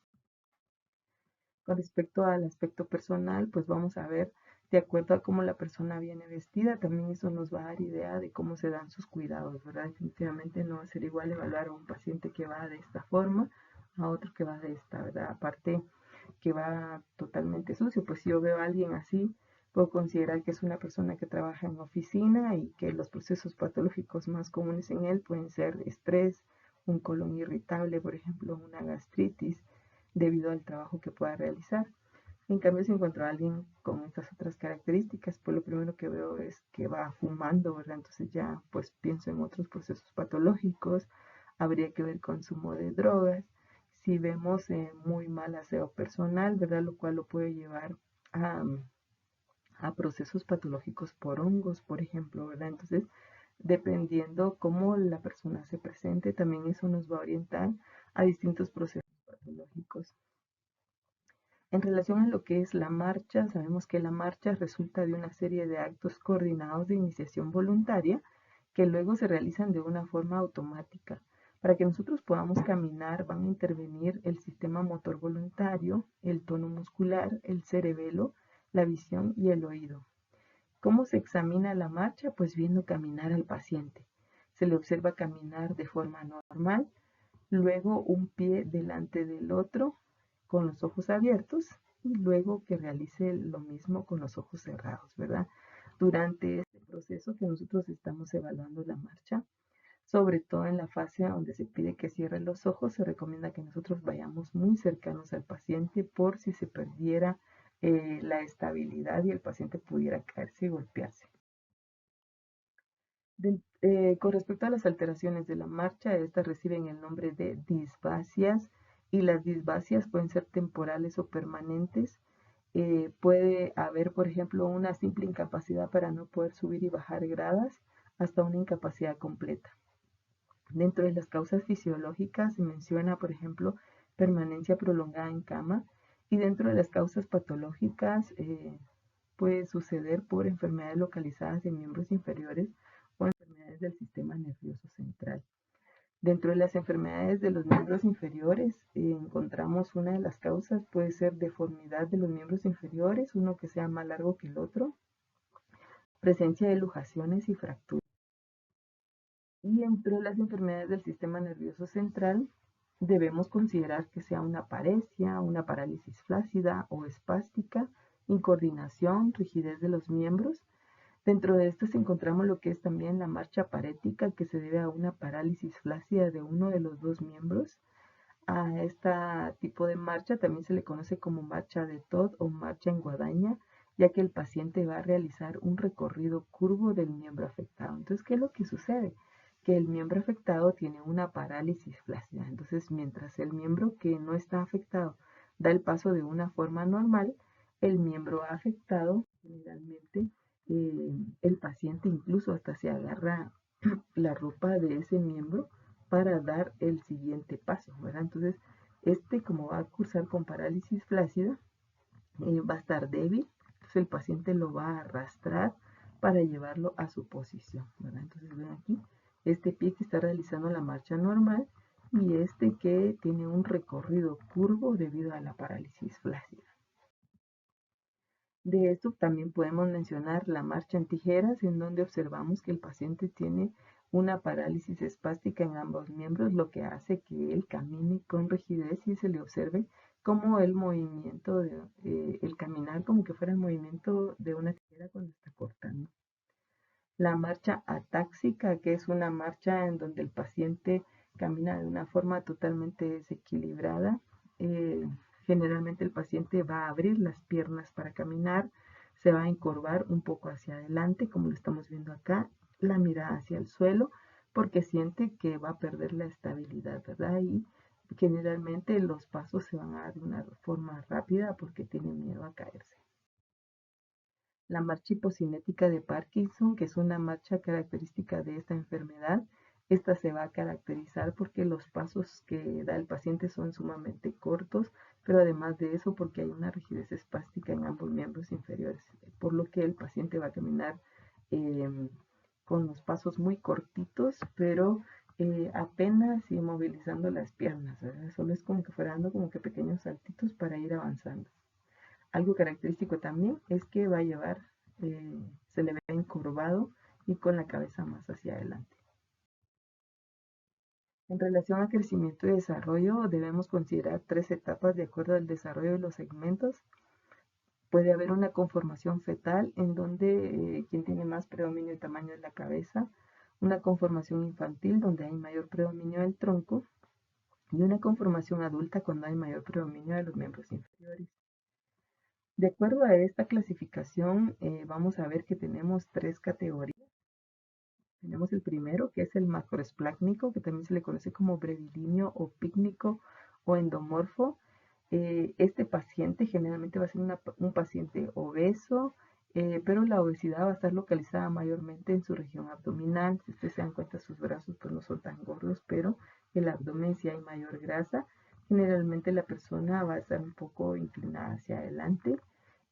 Con respecto al aspecto personal, pues vamos a ver de acuerdo a cómo la persona viene vestida, también eso nos va a dar idea de cómo se dan sus cuidados, ¿verdad? Definitivamente no va a ser igual evaluar a un paciente que va de esta forma a otro que va de esta, ¿verdad? Aparte que va totalmente sucio, pues si yo veo a alguien así, puedo considerar que es una persona que trabaja en oficina y que los procesos patológicos más comunes en él pueden ser estrés, un colon irritable, por ejemplo, una gastritis, debido al trabajo que pueda realizar. En cambio, si encuentro a alguien con estas otras características, pues lo primero que veo es que va fumando, ¿verdad? Entonces ya pues pienso en otros procesos patológicos, habría que ver consumo de drogas, si vemos muy mal aseo personal, ¿verdad? Lo cual lo puede llevar a, a procesos patológicos por hongos, por ejemplo, ¿verdad? Entonces, dependiendo cómo la persona se presente, también eso nos va a orientar a distintos procesos patológicos. En relación a lo que es la marcha, sabemos que la marcha resulta de una serie de actos coordinados de iniciación voluntaria que luego se realizan de una forma automática. Para que nosotros podamos caminar van a intervenir el sistema motor voluntario, el tono muscular, el cerebelo, la visión y el oído. ¿Cómo se examina la marcha? Pues viendo caminar al paciente. Se le observa caminar de forma normal, luego un pie delante del otro con los ojos abiertos y luego que realice lo mismo con los ojos cerrados, ¿verdad? Durante este proceso que nosotros estamos evaluando la marcha, sobre todo en la fase donde se pide que cierre los ojos, se recomienda que nosotros vayamos muy cercanos al paciente por si se perdiera la estabilidad y el paciente pudiera caerse y golpearse. Con respecto a las alteraciones de la marcha, estas reciben el nombre de disfasias Y las disbasias pueden ser temporales o permanentes. Puede haber, por ejemplo, una simple incapacidad para no poder subir y bajar gradas hasta una incapacidad completa. Dentro de las causas fisiológicas se menciona, por ejemplo, permanencia prolongada en cama, y dentro de las causas patológicas puede suceder por enfermedades localizadas en miembros inferiores o enfermedades del sistema nervioso central. Dentro de las enfermedades de los miembros inferiores encontramos una de las causas, puede ser deformidad de los miembros inferiores, uno que sea más largo que el otro, presencia de luxaciones y fracturas. Y dentro de las enfermedades del sistema nervioso central debemos considerar que sea una paresia, una parálisis flácida o espástica, incoordinación, rigidez de los miembros. Dentro de estas encontramos lo que es también la marcha parética, que se debe a una parálisis flácida de uno de los dos miembros. A este tipo de marcha también se le conoce como marcha de Todd o marcha en guadaña, ya que el paciente va a realizar un recorrido curvo del miembro afectado. Entonces, ¿qué es lo que sucede? Que el miembro afectado tiene una parálisis flácida. Entonces, mientras el miembro que no está afectado da el paso de una forma normal, el miembro afectado, generalmente, el paciente incluso hasta se agarra la ropa de ese miembro para dar el siguiente paso, ¿verdad? Entonces, como va a cursar con parálisis flácida, va a estar débil, entonces el paciente lo va a arrastrar para llevarlo a su posición, ¿verdad? Entonces, ven aquí, este pie que está realizando la marcha normal y este que tiene un recorrido curvo debido a la parálisis flácida. De esto también podemos mencionar la marcha en tijeras, en donde observamos que el paciente tiene una parálisis espástica en ambos miembros, lo que hace que él camine con rigidez y se le observe como el movimiento, el caminar como que fuera el movimiento de una tijera cuando está cortando. La marcha atáxica, que es una marcha en donde el paciente camina de una forma totalmente desequilibrada. Generalmente el paciente va a abrir las piernas para caminar, se va a encorvar un poco hacia adelante, como lo estamos viendo acá, la mirada hacia el suelo, porque siente que va a perder la estabilidad, ¿verdad? Y generalmente los pasos se van a dar de una forma rápida porque tiene miedo a caerse. La marcha hipocinética de Parkinson, que es una marcha característica de esta enfermedad, esta se va a caracterizar porque los pasos que da el paciente son sumamente cortos, pero además de eso porque hay una rigidez espástica en ambos miembros inferiores, por lo que el paciente va a caminar con los pasos muy cortitos, pero apenas inmovilizando las piernas, ¿verdad? Solo es como que fuera dando como que pequeños saltitos para ir avanzando. Algo característico también es que va a llevar, se le ve encorvado y con la cabeza más hacia adelante. En relación a crecimiento y desarrollo, debemos considerar tres etapas de acuerdo al desarrollo de los segmentos. Puede haber una conformación fetal en donde quien tiene más predominio de tamaño es la cabeza, una conformación infantil donde hay mayor predominio del tronco y una conformación adulta cuando hay mayor predominio de los miembros inferiores. De acuerdo a esta clasificación, vamos a ver que tenemos tres categorías. Tenemos el primero, que es el macroesplácnico, que también se le conoce como brevilíneo o pícnico o endomorfo. Este paciente generalmente va a ser un paciente obeso, pero la obesidad va a estar localizada mayormente en su región abdominal. Si ustedes se dan cuenta, sus brazos pues no son tan gordos, pero el abdomen sí hay mayor grasa. Generalmente la persona va a estar un poco inclinada hacia adelante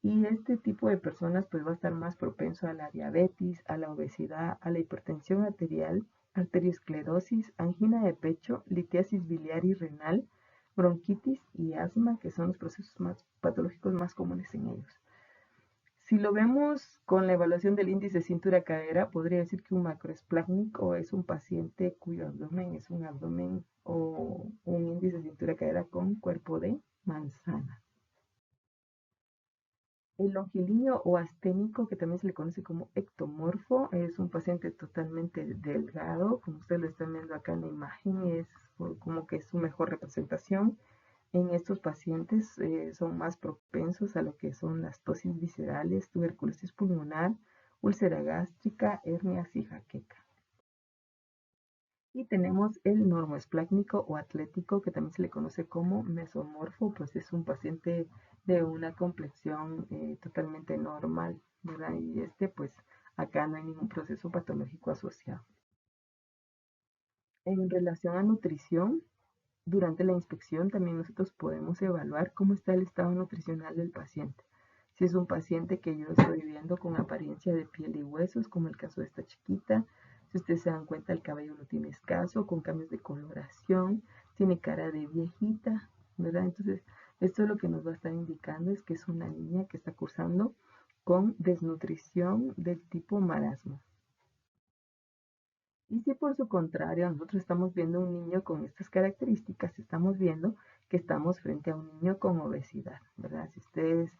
y este tipo de personas pues va a estar más propenso a la diabetes, a la obesidad, a la hipertensión arterial, arteriosclerosis, angina de pecho, litiasis biliar y renal, bronquitis y asma, que son los procesos más patológicos más comunes en ellos. Si lo vemos con la evaluación del índice cintura-cadera, podría decir que un macroesplácnico es un paciente cuyo abdomen es un abdomen o un índice cintura-cadera con cuerpo de manzana. El longilíneo o asténico, que también se le conoce como ectomorfo, es un paciente totalmente delgado, como ustedes lo están viendo acá en la imagen, es como que es su mejor representación. En estos pacientes son más propensos a lo que son las tosis viscerales, tuberculosis pulmonar, úlcera gástrica, hernias y jaqueca. Y tenemos el normoesplácnico o atlético, que también se le conoce como mesomorfo, pues es un paciente de una complexión totalmente normal, ¿verdad? Y pues acá no hay ningún proceso patológico asociado. En relación a nutrición, durante la inspección también nosotros podemos evaluar cómo está el estado nutricional del paciente. Si es un paciente que yo estoy viendo con apariencia de piel y huesos, como el caso de esta chiquita, si ustedes se dan cuenta el cabello lo tiene escaso, con cambios de coloración, tiene cara de viejita, ¿verdad? Entonces, esto lo que nos va a estar indicando es que es una niña que está cursando con desnutrición del tipo marasmo. Y si por su contrario nosotros estamos viendo un niño con estas características, estamos viendo que estamos frente a un niño con obesidad, ¿verdad? Si ustedes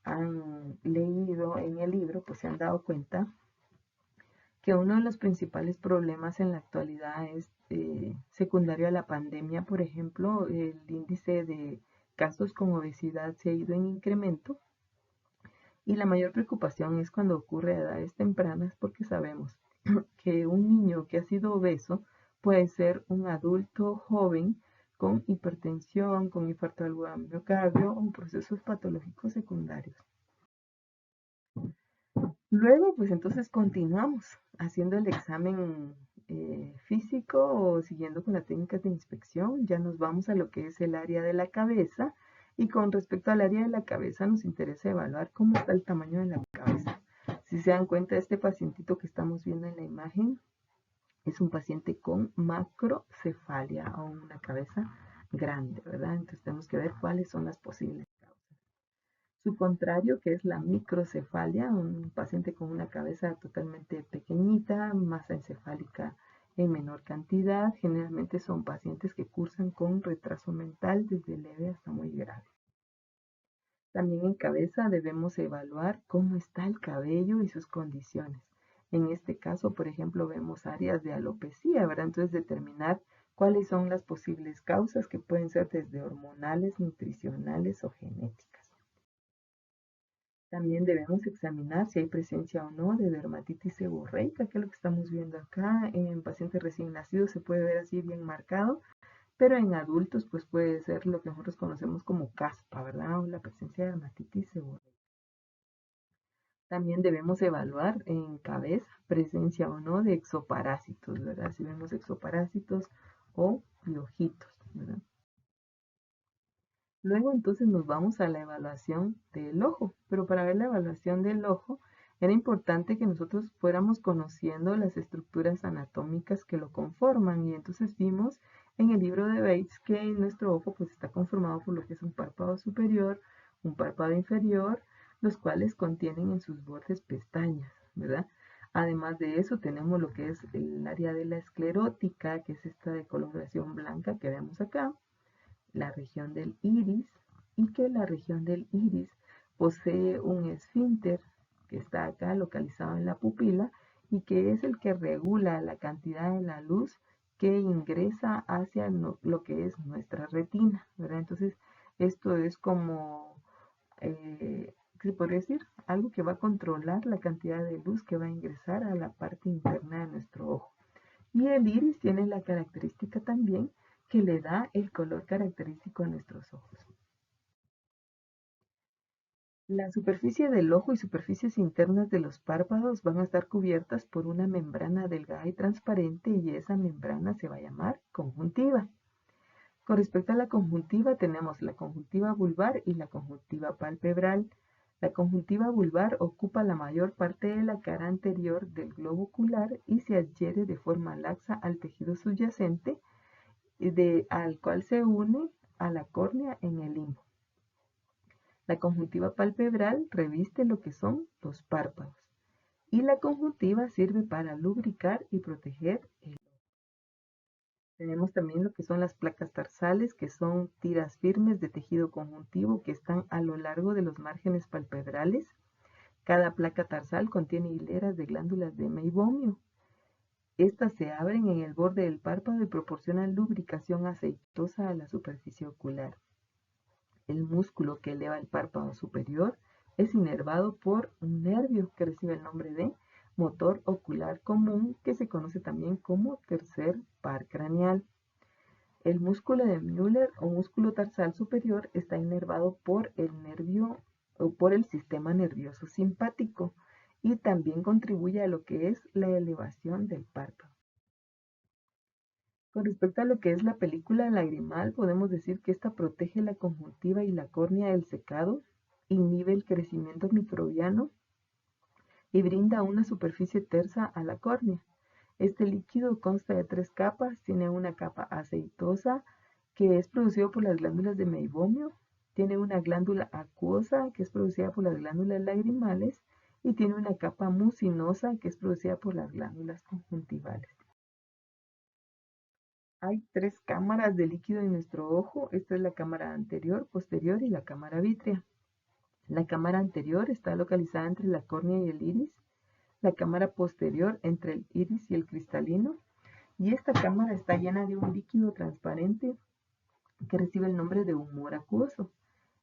han leído en el libro, pues se han dado cuenta que uno de los principales problemas en la actualidad es secundario a la pandemia, por ejemplo, el índice de casos con obesidad se ha ido en incremento y la mayor preocupación es cuando ocurre a edades tempranas porque sabemos que un niño que ha sido obeso puede ser un adulto joven con hipertensión, con infarto al miocardio o procesos patológicos secundarios. Luego, pues entonces continuamos haciendo el examen físico o siguiendo con las técnicas de inspección. Ya nos vamos a lo que es el área de la cabeza y con respecto al área de la cabeza nos interesa evaluar cómo está el tamaño de la cabeza. Si se dan cuenta, este pacientito que estamos viendo en la imagen es un paciente con macrocefalia o una cabeza grande, ¿verdad? Entonces tenemos que ver cuáles son las posibles causas. Su contrario, que es la microcefalia, un paciente con una cabeza totalmente pequeñita, masa encefálica en menor cantidad, generalmente son pacientes que cursan con retraso mental desde leve hasta muy grave. También en cabeza debemos evaluar cómo está el cabello y sus condiciones. En este caso, por ejemplo, vemos áreas de alopecia, ¿verdad? Entonces determinar cuáles son las posibles causas que pueden ser desde hormonales, nutricionales o genéticas. También debemos examinar si hay presencia o no de dermatitis seborreica, que es lo que estamos viendo acá. En pacientes recién nacidos se puede ver así bien marcado, pero en adultos pues puede ser lo que nosotros conocemos como caspa, ¿verdad? O la presencia de dermatitis seborreica. También debemos evaluar en cabeza presencia o no de exoparásitos, ¿verdad? Si vemos exoparásitos o piojitos, ¿verdad? Luego entonces nos vamos a la evaluación del ojo, pero para ver la evaluación del ojo era importante que nosotros fuéramos conociendo las estructuras anatómicas que lo conforman y entonces vimos en el libro de Bates que nuestro ojo pues está conformado por lo que es un párpado superior, un párpado inferior, los cuales contienen en sus bordes pestañas, ¿verdad? Además de eso tenemos lo que es el área de la esclerótica, que es esta de coloración blanca que vemos acá, la región del iris y que la región del iris posee un esfínter que está acá localizado en la pupila y que es el que regula la cantidad de la luz que ingresa hacia lo que es nuestra retina, ¿verdad? Entonces, esto es como, ¿qué se podría decir? Algo que va a controlar la cantidad de luz que va a ingresar a la parte interna de nuestro ojo. Y el iris tiene la característica también que le da el color característico a nuestros ojos. La superficie del ojo y superficies internas de los párpados van a estar cubiertas por una membrana delgada y transparente y esa membrana se va a llamar conjuntiva. Con respecto a la conjuntiva tenemos la conjuntiva vulvar y la conjuntiva palpebral. La conjuntiva vulvar ocupa la mayor parte de la cara anterior del globo ocular y se adhiere de forma laxa al tejido subyacente al cual se une a la córnea en el limbo. La conjuntiva palpebral reviste lo que son los párpados y la conjuntiva sirve para lubricar y proteger el ojo. Tenemos también lo que son las placas tarsales, que son tiras firmes de tejido conjuntivo que están a lo largo de los márgenes palpebrales. Cada placa tarsal contiene hileras de glándulas de meibomio. Estas se abren en el borde del párpado y proporcionan lubricación aceitosa a la superficie ocular. El músculo que eleva el párpado superior es inervado por un nervio que recibe el nombre de motor ocular común, que se conoce también como tercer par craneal. El músculo de Müller o músculo tarsal superior está inervado por el nervio o por el sistema nervioso simpático y también contribuye a lo que es la elevación del párpado. Con respecto a lo que es la película lagrimal, podemos decir que esta protege la conjuntiva y la córnea del secado, inhibe el crecimiento microbiano y brinda una superficie tersa a la córnea. Este líquido consta de 3 capas, tiene una capa aceitosa que es producido por las glándulas de meibomio, tiene una glándula acuosa que es producida por las glándulas lagrimales y tiene una capa mucinosa que es producida por las glándulas conjuntivales. Hay 3 cámaras de líquido en nuestro ojo. Esta es la cámara anterior, posterior y la cámara vítrea. La cámara anterior está localizada entre la córnea y el iris. La cámara posterior entre el iris y el cristalino. Y esta cámara está llena de un líquido transparente que recibe el nombre de humor acuoso.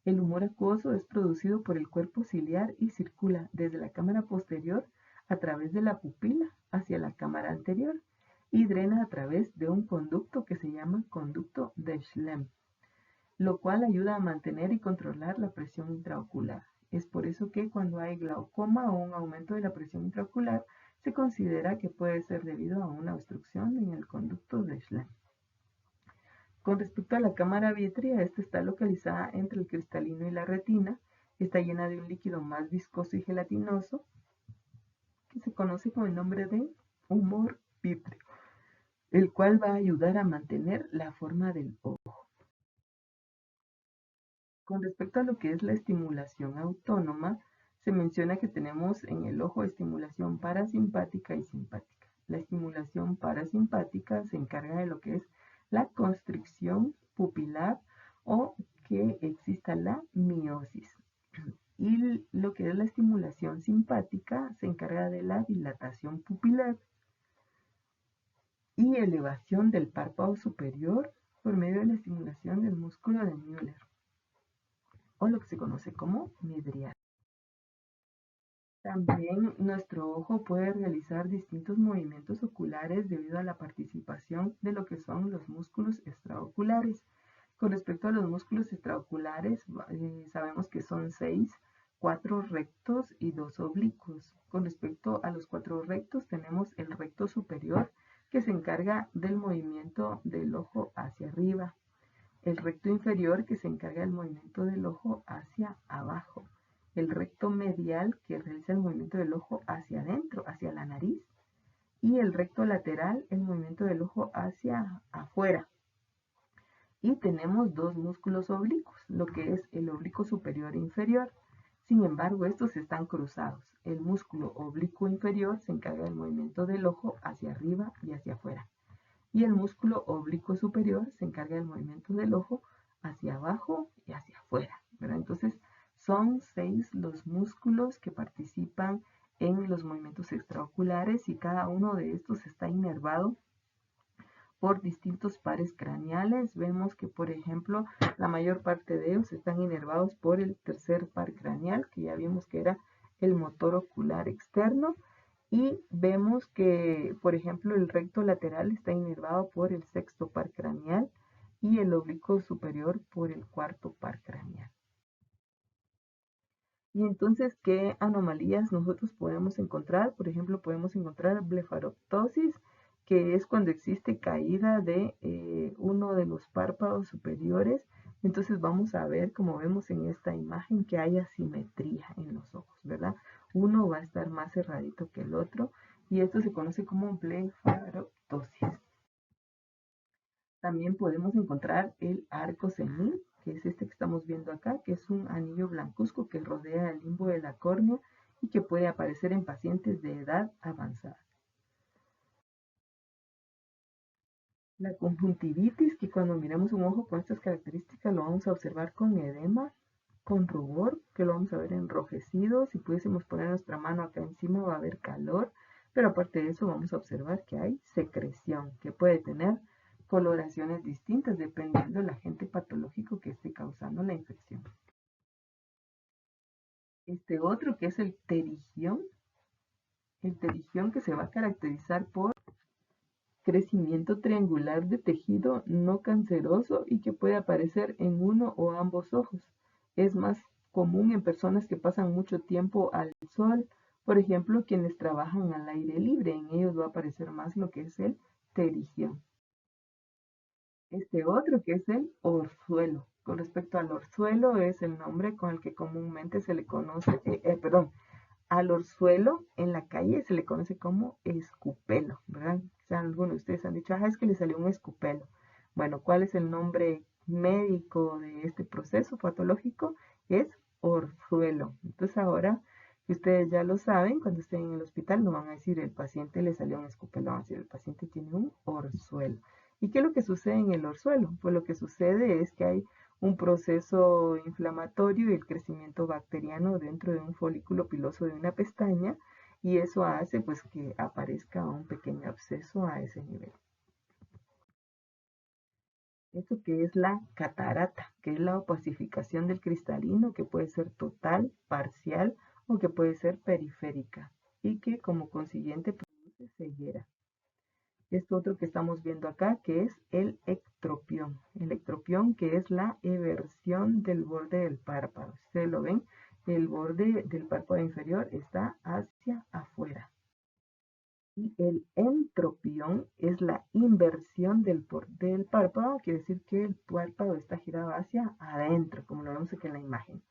El humor acuoso es producido por el cuerpo ciliar y circula desde la cámara posterior a través de la pupila hacia la cámara anterior y drena a través de un conducto que se llama conducto de Schlemm, lo cual ayuda a mantener y controlar la presión intraocular. Es por eso que cuando hay glaucoma o un aumento de la presión intraocular, se considera que puede ser debido a una obstrucción en el conducto de Schlemm. Con respecto a la cámara vítrea, esta está localizada entre el cristalino y la retina, está llena de un líquido más viscoso y gelatinoso que se conoce con el nombre de humor vítreo, el cual va a ayudar a mantener la forma del ojo. Con respecto a lo que es la estimulación autónoma, se menciona que tenemos en el ojo estimulación parasimpática y simpática. La estimulación parasimpática se encarga de lo que es la constricción pupilar o que exista la miosis. Y lo que es la estimulación simpática se encarga de la dilatación pupilar y elevación del párpado superior por medio de la estimulación del músculo de Müller, o lo que se conoce como midriasis. También nuestro ojo puede realizar distintos movimientos oculares debido a la participación de lo que son los músculos extraoculares. Con respecto a los músculos extraoculares, sabemos que son 6, 4 rectos y 2 oblicuos. Con respecto a los 4 rectos, tenemos el recto superior que se encarga del movimiento del ojo hacia arriba. El recto inferior que se encarga del movimiento del ojo hacia abajo. El recto medial que realiza el movimiento del ojo hacia adentro, hacia la nariz. Y el recto lateral, el movimiento del ojo hacia afuera. Y tenemos 2 músculos oblicuos, lo que es el oblicuo superior e inferior. Sin embargo, estos están cruzados. El músculo oblicuo inferior se encarga del movimiento del ojo hacia arriba y hacia afuera. Y el músculo oblicuo superior se encarga del movimiento del ojo hacia abajo y hacia afuera, ¿verdad? Entonces, son 6 los músculos que participan en los movimientos extraoculares y cada uno de estos está inervado por distintos pares craneales. Vemos que, por ejemplo, la mayor parte de ellos están inervados por el tercer par craneal, que ya vimos que era el motor ocular externo. Y vemos que, por ejemplo, el recto lateral está inervado por el sexto par craneal y el oblicuo superior por el cuarto par craneal. Y entonces, ¿qué anomalías nosotros podemos encontrar? Por ejemplo, podemos encontrar blefaroptosis, que es cuando existe caída de uno de los párpados superiores. Entonces vamos a ver, como vemos en esta imagen, que hay asimetría en los ojos, ¿verdad? Uno va a estar más cerradito que el otro y esto se conoce como blefaroptosis. También podemos encontrar el arco senil, que es este que estamos viendo acá, que es un anillo blancuzco que rodea el limbo de la córnea y que puede aparecer en pacientes de edad avanzada. La conjuntivitis, que cuando miramos un ojo con estas características lo vamos a observar con edema, con rubor, que lo vamos a ver enrojecido. Si pudiésemos poner nuestra mano acá encima va a haber calor, pero aparte de eso vamos a observar que hay secreción, que puede tener coloraciones distintas dependiendo del agente patológico que esté causando la infección. Este otro, que es el pterigión, el pterigión, que se va a caracterizar por crecimiento triangular de tejido no canceroso y que puede aparecer en uno o ambos ojos. Es más común en personas que pasan mucho tiempo al sol, por ejemplo, quienes trabajan al aire libre, en ellos va a aparecer más lo que es el pterigión. Este otro que es el orzuelo. Con respecto al orzuelo, es el nombre con el que comúnmente se le conoce, al orzuelo en la calle se le conoce como escupelo, ¿verdad? O sea, algunos de ustedes han dicho, es que le salió un escupelo. Bueno, ¿cuál es el nombre médico de este proceso patológico? Es orzuelo. Entonces ahora que ustedes ya lo saben, cuando estén en el hospital no van a decir el paciente le salió un escupelo, van a decir el paciente tiene un orzuelo. ¿Y qué es lo que sucede en el orzuelo? Pues lo que sucede es que hay un proceso inflamatorio y el crecimiento bacteriano dentro de un folículo piloso de una pestaña, y eso hace pues que aparezca un pequeño absceso a ese nivel. Esto que es la catarata, que es la opacificación del cristalino, que puede ser total, parcial o que puede ser periférica y que como consiguiente produce ceguera. Esto otro que estamos viendo acá, que es el ectropión. El ectropión, que es la eversión del borde del párpado. Si ustedes lo ven, el borde del párpado inferior está hacia afuera. Y el entropión es la inversión del borde del párpado, quiere decir que el párpado está girado hacia adentro, como lo vemos aquí en la imagen.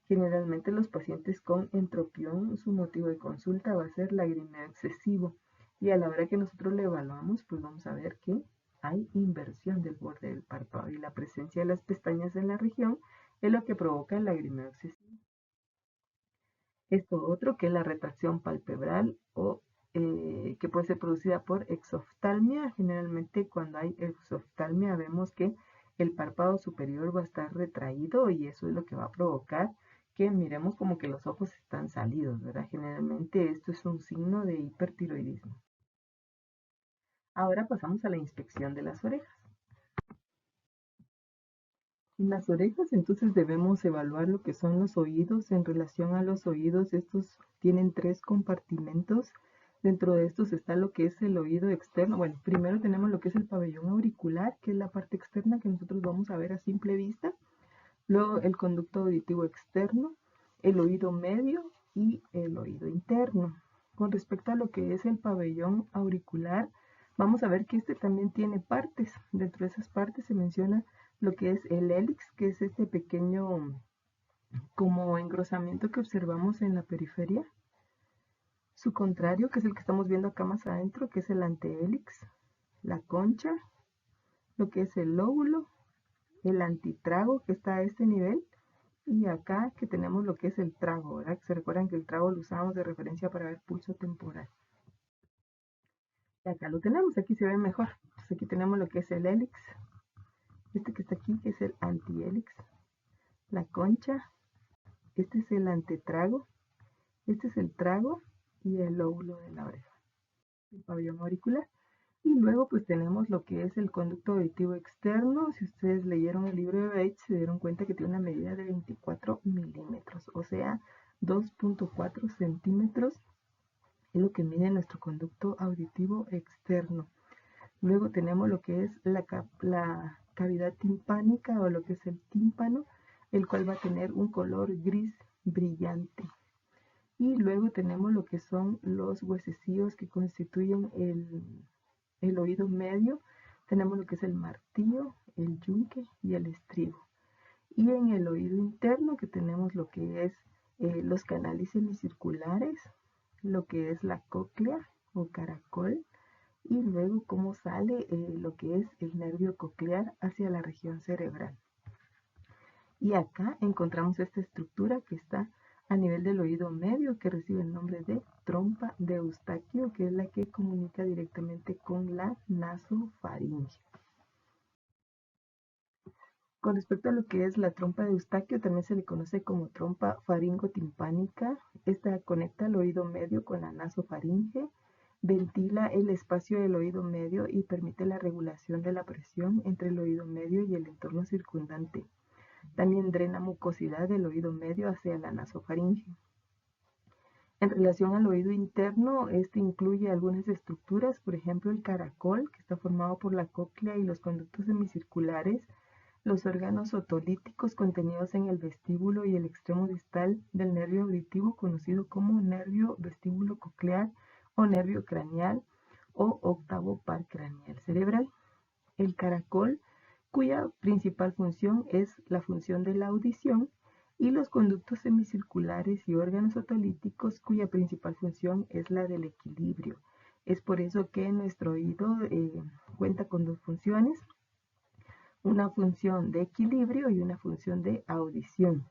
Generalmente los pacientes con entropión, su motivo de consulta va a ser lagrimeo excesivo. Y a la hora que nosotros le evaluamos, pues vamos a ver que hay inversión del borde del párpado. Y la presencia de las pestañas en la región es lo que provoca el lagrimeo excesivo. Esto otro que es la retracción palpebral o que puede ser producida por exoftalmia. Generalmente cuando hay exoftalmia vemos que el párpado superior va a estar retraído y eso es lo que va a provocar que miremos como que los ojos están salidos, ¿verdad? Generalmente esto es un signo de hipertiroidismo. Ahora pasamos a la inspección de las orejas. En las orejas entonces debemos evaluar lo que son los oídos. En relación a los oídos, estos tienen 3 compartimentos. Dentro de estos está lo que es el oído externo. Bueno, primero tenemos lo que es el pabellón auricular, que es la parte externa que nosotros vamos a ver a simple vista. Luego el conducto auditivo externo, el oído medio y el oído interno. Con respecto a lo que es el pabellón auricular, vamos a ver que este también tiene partes. Dentro de esas partes se menciona lo que es el hélix, que es este pequeño como engrosamiento que observamos en la periferia. Su contrario, que es el que estamos viendo acá más adentro, que es el antehélix, la concha, lo que es el lóbulo, el antitrago, que está a este nivel, y acá que tenemos lo que es el trago, ¿verdad? Que se recuerdan que el trago lo usamos de referencia para ver pulso temporal. Y acá lo tenemos, aquí se ve mejor. Entonces aquí tenemos lo que es el hélix, este que está aquí, que es el antihélix, la concha, este es el antetrago, este es el trago y el lóbulo de la oreja, el pabellón auricular. Y luego pues tenemos lo que es el conducto auditivo externo. Si ustedes leyeron el libro de Bates, se dieron cuenta que tiene una medida de 24 milímetros, o sea, 2.4 centímetros es lo que mide nuestro conducto auditivo externo. Luego tenemos lo que es la cavidad timpánica o lo que es el tímpano, el cual va a tener un color gris brillante. Y luego tenemos lo que son los huesecillos que constituyen el oído medio. Tenemos lo que es el martillo, el yunque y el estribo. Y en el oído interno que tenemos lo que es los canales semicirculares, lo que es la cóclea o caracol, y luego cómo sale lo que es el nervio coclear hacia la región cerebral. Y acá encontramos esta estructura que está a nivel del oído medio, que recibe el nombre de trompa de Eustaquio, que es la que comunica directamente con la nasofaringe. Con respecto a lo que es la trompa de Eustaquio, también se le conoce como trompa faringotimpánica. Esta conecta el oído medio con la nasofaringe, ventila el espacio del oído medio y permite la regulación de la presión entre el oído medio y el entorno circundante. También drena mucosidad del oído medio hacia la nasofaringe. En relación al oído interno, este incluye algunas estructuras, por ejemplo el caracol, que está formado por la cóclea y los conductos semicirculares, los órganos otolíticos contenidos en el vestíbulo y el extremo distal del nervio auditivo, conocido como nervio vestíbulo coclear o nervio craneal o octavo par craneal cerebral. El caracol, cuya principal función es la función de la audición, y los conductos semicirculares y órganos otolíticos, cuya principal función es la del equilibrio. Es por eso que nuestro oído cuenta con dos funciones, una función de equilibrio y una función de audición.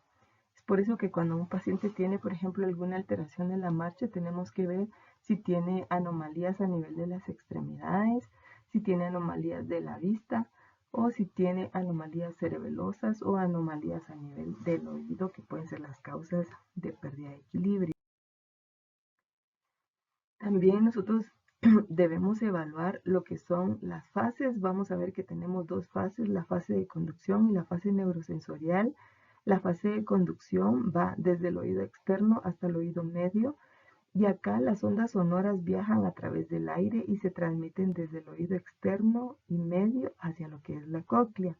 Es por eso que cuando un paciente tiene, por ejemplo, alguna alteración en la marcha, tenemos que ver si tiene anomalías a nivel de las extremidades, si tiene anomalías de la vista o si tiene anomalías cerebelosas o anomalías a nivel del oído, que pueden ser las causas de pérdida de equilibrio. También nosotros debemos evaluar lo que son las fases. Vamos a ver que tenemos dos fases, la fase de conducción y la fase neurosensorial. La fase de conducción va desde el oído externo hasta el oído medio, y acá las ondas sonoras viajan a través del aire y se transmiten desde el oído externo y medio hacia lo que es la cóclea.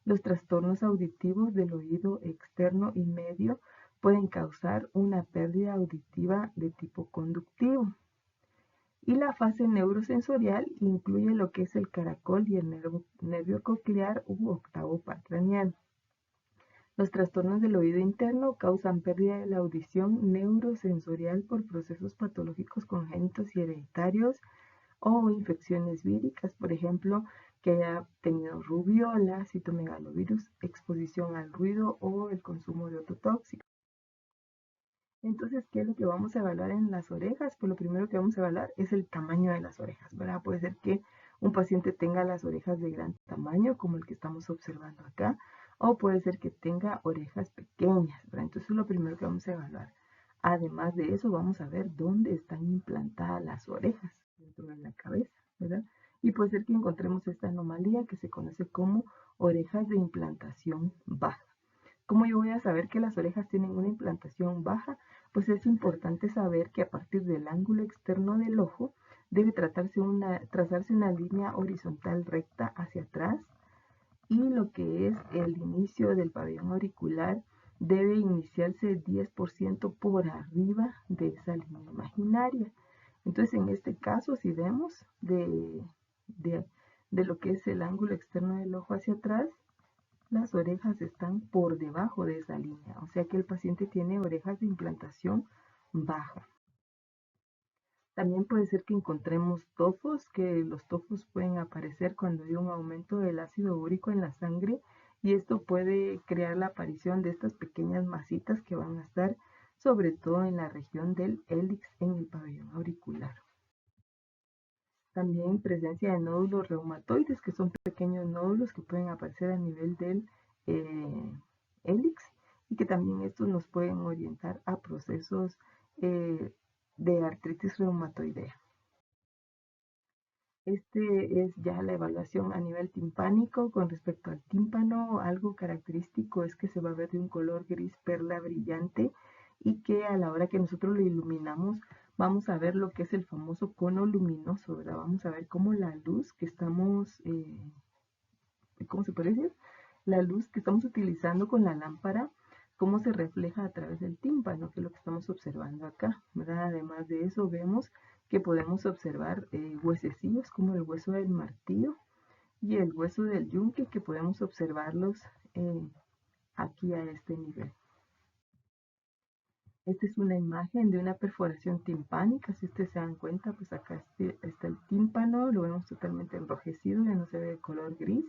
Los trastornos auditivos del oído externo y medio pueden causar una pérdida auditiva de tipo conductivo. Y la fase neurosensorial incluye lo que es el caracol y el nervio coclear u octavo par craneal. Los trastornos del oído interno causan pérdida de la audición neurosensorial por procesos patológicos congénitos y hereditarios o infecciones víricas, por ejemplo, que haya tenido rubiola, citomegalovirus, exposición al ruido o el consumo de ototóxicos. Entonces, ¿qué es lo que vamos a evaluar en las orejas? Pues lo primero que vamos a evaluar es el tamaño de las orejas, ¿verdad? Puede ser que un paciente tenga las orejas de gran tamaño, como el que estamos observando acá, o puede ser que tenga orejas pequeñas, ¿verdad? Entonces, eso es lo primero que vamos a evaluar. Además de eso, vamos a ver dónde están implantadas las orejas dentro de la cabeza, ¿verdad? Y puede ser que encontremos esta anomalía que se conoce como orejas de implantación baja. ¿Cómo yo voy a saber que las orejas tienen una implantación baja? Pues es importante saber que a partir del ángulo externo del ojo debe trazarse una línea horizontal recta hacia atrás, y lo que es el inicio del pabellón auricular debe iniciarse 10% por arriba de esa línea imaginaria. Entonces, en este caso, si vemos de, de lo que es el ángulo externo del ojo hacia atrás, las orejas están por debajo de esa línea, o sea que el paciente tiene orejas de implantación baja. También puede ser que encontremos tofos, que los tofos pueden aparecer cuando hay un aumento del ácido úrico en la sangre, y esto puede crear la aparición de estas pequeñas masitas que van a estar sobre todo en la región del hélix en el pabellón auricular. También presencia de nódulos reumatoides, que son pequeños nódulos que pueden aparecer a nivel del hélix, y que también estos nos pueden orientar a procesos de artritis reumatoidea. Este es ya la evaluación a nivel timpánico. Con respecto al tímpano, algo característico es que se va a ver de un color gris perla brillante, y que a la hora que nosotros lo iluminamos vamos a ver lo que es el famoso cono luminoso, ¿verdad? Vamos a ver cómo la luz que estamos, ¿cómo se puede decir? La luz que estamos utilizando con la lámpara, cómo se refleja a través del tímpano, que es lo que estamos observando acá, ¿verdad? Además de eso, vemos que podemos observar huesecillos como el hueso del martillo y el hueso del yunque, que podemos observarlos aquí a este nivel. Esta es una imagen de una perforación timpánica. Si ustedes se dan cuenta, pues acá está el tímpano, lo vemos totalmente enrojecido, ya no se ve de color gris,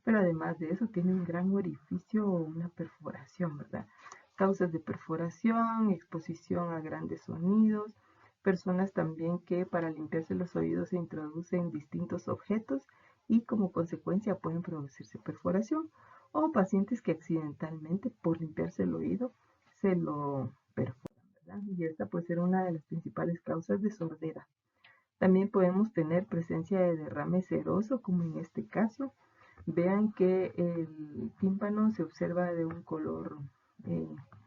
pero además de eso tiene un gran orificio o una perforación, ¿verdad? Causas de perforación, exposición a grandes sonidos, personas también que para limpiarse los oídos se introducen distintos objetos y como consecuencia pueden producirse perforación, o pacientes que accidentalmente por limpiarse el oído se lo perforan, ¿verdad? Y esta puede ser una de las principales causas de sordera. También podemos tener presencia de derrame seroso, como en este caso. Vean que el tímpano se observa de un color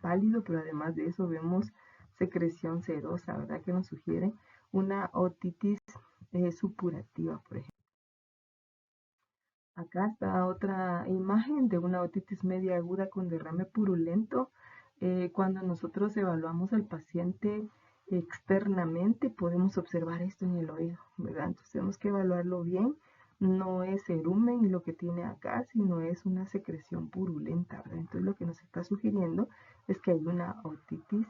pálido, pero además de eso vemos secreción serosa, ¿verdad? Que nos sugiere una otitis supurativa, por ejemplo. Acá está otra imagen de una otitis media aguda con derrame purulento. Cuando nosotros evaluamos al paciente externamente, podemos observar esto en el oído, ¿verdad? Entonces tenemos que evaluarlo bien. No es erumen lo que tiene acá, sino es una secreción purulenta, ¿verdad? Entonces lo que nos está sugiriendo es que hay una otitis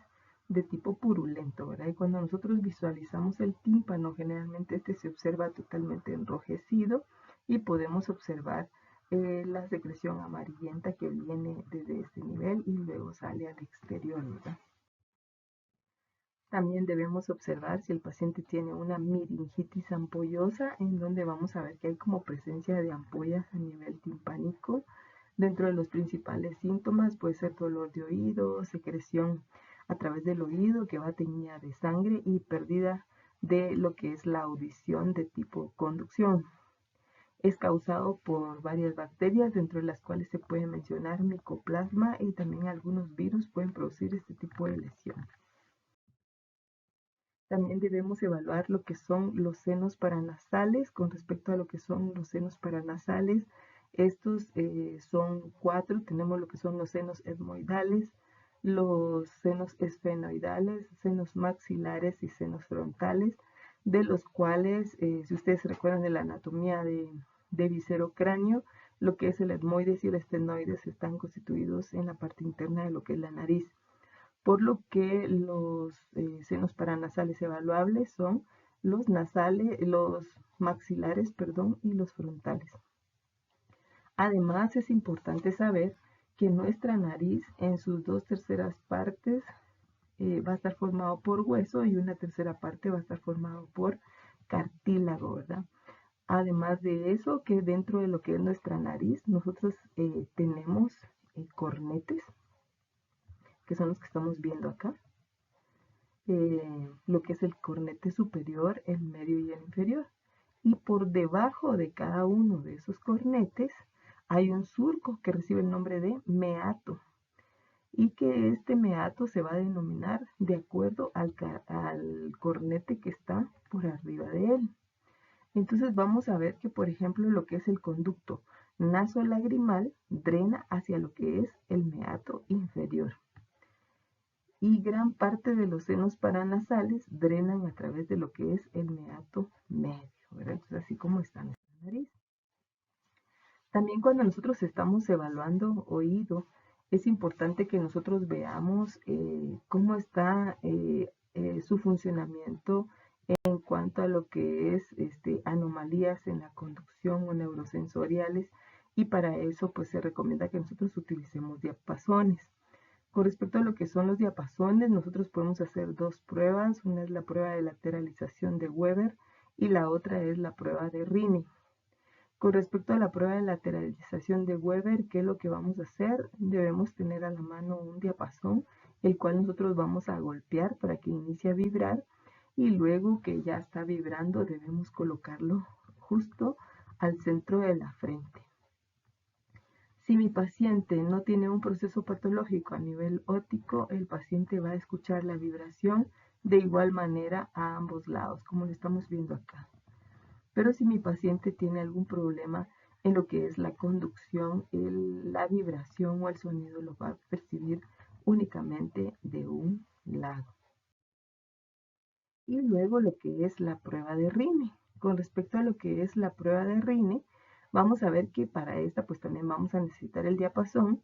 de tipo purulento, ¿verdad? Y cuando nosotros visualizamos el tímpano, generalmente este se observa totalmente enrojecido y podemos observar la secreción amarillenta que viene desde este nivel y luego sale al exterior, ¿verdad? También debemos observar si el paciente tiene una meningitis ampollosa, en donde vamos a ver que hay como presencia de ampollas a nivel timpánico. Dentro de los principales síntomas puede ser dolor de oído, secreción a través del oído que va teñida de sangre y pérdida de lo que es la audición de tipo conducción. Es causado por varias bacterias, dentro de las cuales se puede mencionar micoplasma, y también algunos virus pueden producir este tipo de lesión. También debemos evaluar lo que son los senos paranasales. Con respecto a lo que son los senos paranasales, estos son 4. Tenemos lo que son los senos etmoidales, los senos esfenoidales, senos maxilares y senos frontales, de los cuales, si ustedes se recuerdan de la anatomía de viscerocráneo, lo que es el etmoides y el estenoides están constituidos en la parte interna de lo que es la nariz, por lo que los senos paranasales evaluables son los nasales, los maxilares, perdón, y los frontales. Además, es importante saber que nuestra nariz en sus 2/3 partes va a estar formado por hueso y una tercera parte va a estar formado por cartílago, ¿verdad? Además de eso, que dentro de lo que es nuestra nariz, nosotros tenemos cornetes, que son los que estamos viendo acá. Lo que es el cornete superior, el medio y el inferior. Y por debajo de cada uno de esos cornetes hay un surco que recibe el nombre de meato, y que este meato se va a denominar de acuerdo al cornete que está por arriba de él. Entonces vamos a ver que, por ejemplo, lo que es el conducto nasolagrimal drena hacia lo que es el meato inferior, y gran parte de los senos paranasales drenan a través de lo que es el meato medio, ¿verdad? Entonces, así como está nuestra nariz. También cuando nosotros estamos evaluando oído, es importante que nosotros veamos cómo está su funcionamiento en cuanto a lo que es anomalías en la conducción o neurosensoriales, y para eso pues se recomienda que nosotros utilicemos diapasones. Con respecto a lo que son los diapasones, nosotros podemos hacer 2 pruebas. Una es la prueba de lateralización de Weber y la otra es la prueba de Rini. Con respecto a la prueba de lateralización de Weber, ¿qué es lo que vamos a hacer? Debemos tener a la mano un diapasón, el cual nosotros vamos a golpear para que inicie a vibrar, y luego que ya está vibrando debemos colocarlo justo al centro de la frente. Si mi paciente no tiene un proceso patológico a nivel óptico, el paciente va a escuchar la vibración de igual manera a ambos lados, como lo estamos viendo acá. Pero si mi paciente tiene algún problema en lo que es la conducción, la vibración o el sonido lo va a percibir únicamente de un lado. Y luego lo que es la prueba de Rini. Con respecto a lo que es la prueba de Rini, vamos a ver que para esta pues también vamos a necesitar el diapasón.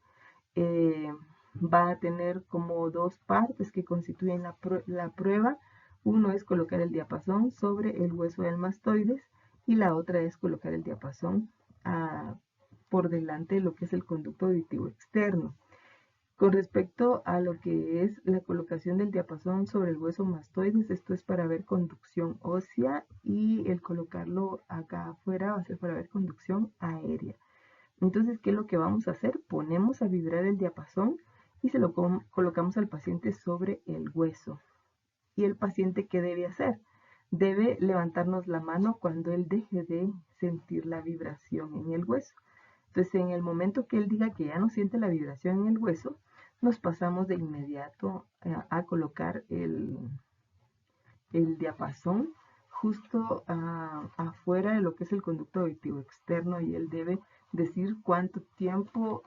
Va a tener como 2 partes que constituyen la prueba. Uno es colocar el diapasón sobre el hueso del mastoides y la otra es colocar el diapasón por delante de lo que es el conducto auditivo externo. Con respecto a lo que es la colocación del diapasón sobre el hueso mastoides, esto es para ver conducción ósea, y el colocarlo acá afuera va a ser para ver conducción aérea. Entonces, ¿qué es lo que vamos a hacer? Ponemos a vibrar el diapasón y se lo colocamos al paciente sobre el hueso. ¿Y el paciente qué debe hacer? Debe levantarnos la mano cuando él deje de sentir la vibración en el hueso. Entonces, en el momento que él diga que ya no siente la vibración en el hueso, nos pasamos de inmediato a colocar el diapasón justo afuera de lo que es el conducto auditivo externo, y él debe decir cuánto tiempo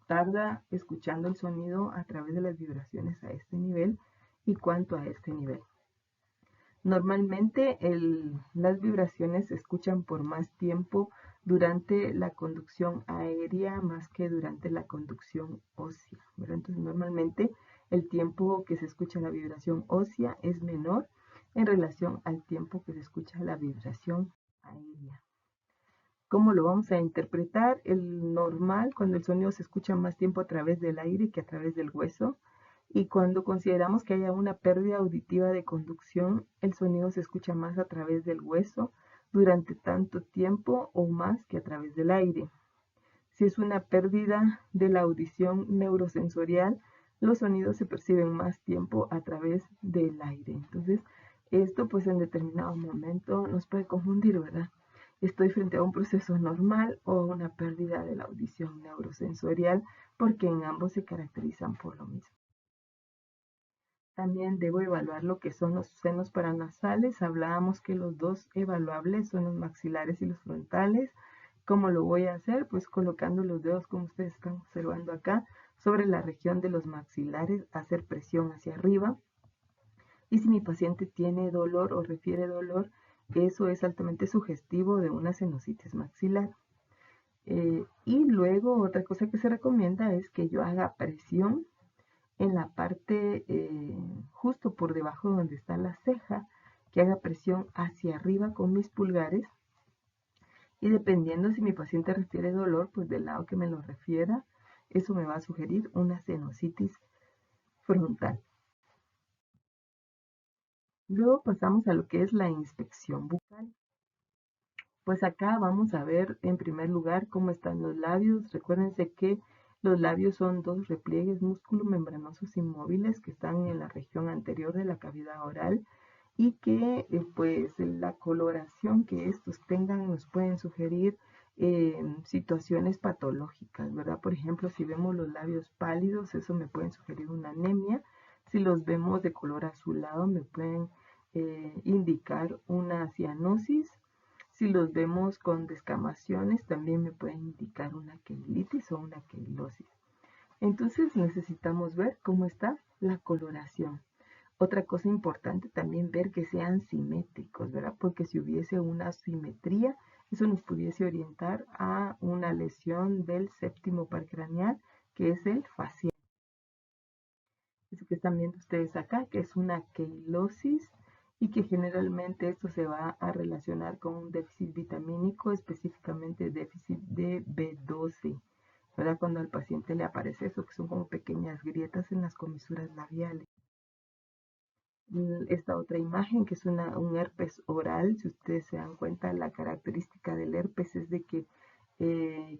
tarda escuchando el sonido a través de las vibraciones a este nivel y cuánto a este nivel. Normalmente las vibraciones se escuchan por más tiempo durante la conducción aérea más que durante la conducción ósea, ¿verdad? Entonces normalmente el tiempo que se escucha la vibración ósea es menor en relación al tiempo que se escucha la vibración aérea. ¿Cómo lo vamos a interpretar? El normal, cuando el sonido se escucha más tiempo a través del aire que a través del hueso. Y cuando consideramos que haya una pérdida auditiva de conducción, el sonido se escucha más a través del hueso durante tanto tiempo o más que a través del aire. Si es una pérdida de la audición neurosensorial, los sonidos se perciben más tiempo a través del aire. Entonces, esto pues en determinado momento nos puede confundir, ¿verdad? Estoy frente a un proceso normal o una pérdida de la audición neurosensorial, porque en ambos se caracterizan por lo mismo. También debo evaluar lo que son los senos paranasales. Hablábamos que los dos evaluables son los maxilares y los frontales. ¿Cómo lo voy a hacer? Pues colocando los dedos, como ustedes están observando acá, sobre la región de los maxilares, hacer presión hacia arriba. Y si mi paciente tiene dolor o refiere dolor, eso es altamente sugestivo de una sinusitis maxilar. Y luego otra cosa que se recomienda es que yo haga presión en la parte justo por debajo donde está la ceja, que haga presión hacia arriba con mis pulgares, y dependiendo si mi paciente refiere dolor, pues del lado que me lo refiera, eso me va a sugerir una sinusitis frontal. Luego pasamos a lo que es la inspección bucal. Pues acá vamos a ver en primer lugar cómo están los labios. Recuérdense que los labios son dos repliegues músculo-membranosos inmóviles que están en la región anterior de la cavidad oral, y que pues la coloración que estos tengan nos pueden sugerir situaciones patológicas, ¿verdad? Por ejemplo, si vemos los labios pálidos, eso me pueden sugerir una anemia. Si los vemos de color azulado, me pueden indicar una cianosis. Si los vemos con descamaciones, también me pueden indicar una queilitis o una queilosis. Entonces necesitamos ver cómo está la coloración. Otra cosa importante también ver que sean simétricos, ¿verdad? Porque si hubiese una asimetría, eso nos pudiese orientar a una lesión del séptimo par craneal, que es el facial. Eso que están viendo ustedes acá, que es una queilosis, y que generalmente esto se va a relacionar con un déficit vitamínico, específicamente déficit de B12, ¿verdad? Cuando al paciente le aparece eso, que son como pequeñas grietas en las comisuras labiales. Esta otra imagen, que es un herpes oral. Si ustedes se dan cuenta, la característica del herpes es de que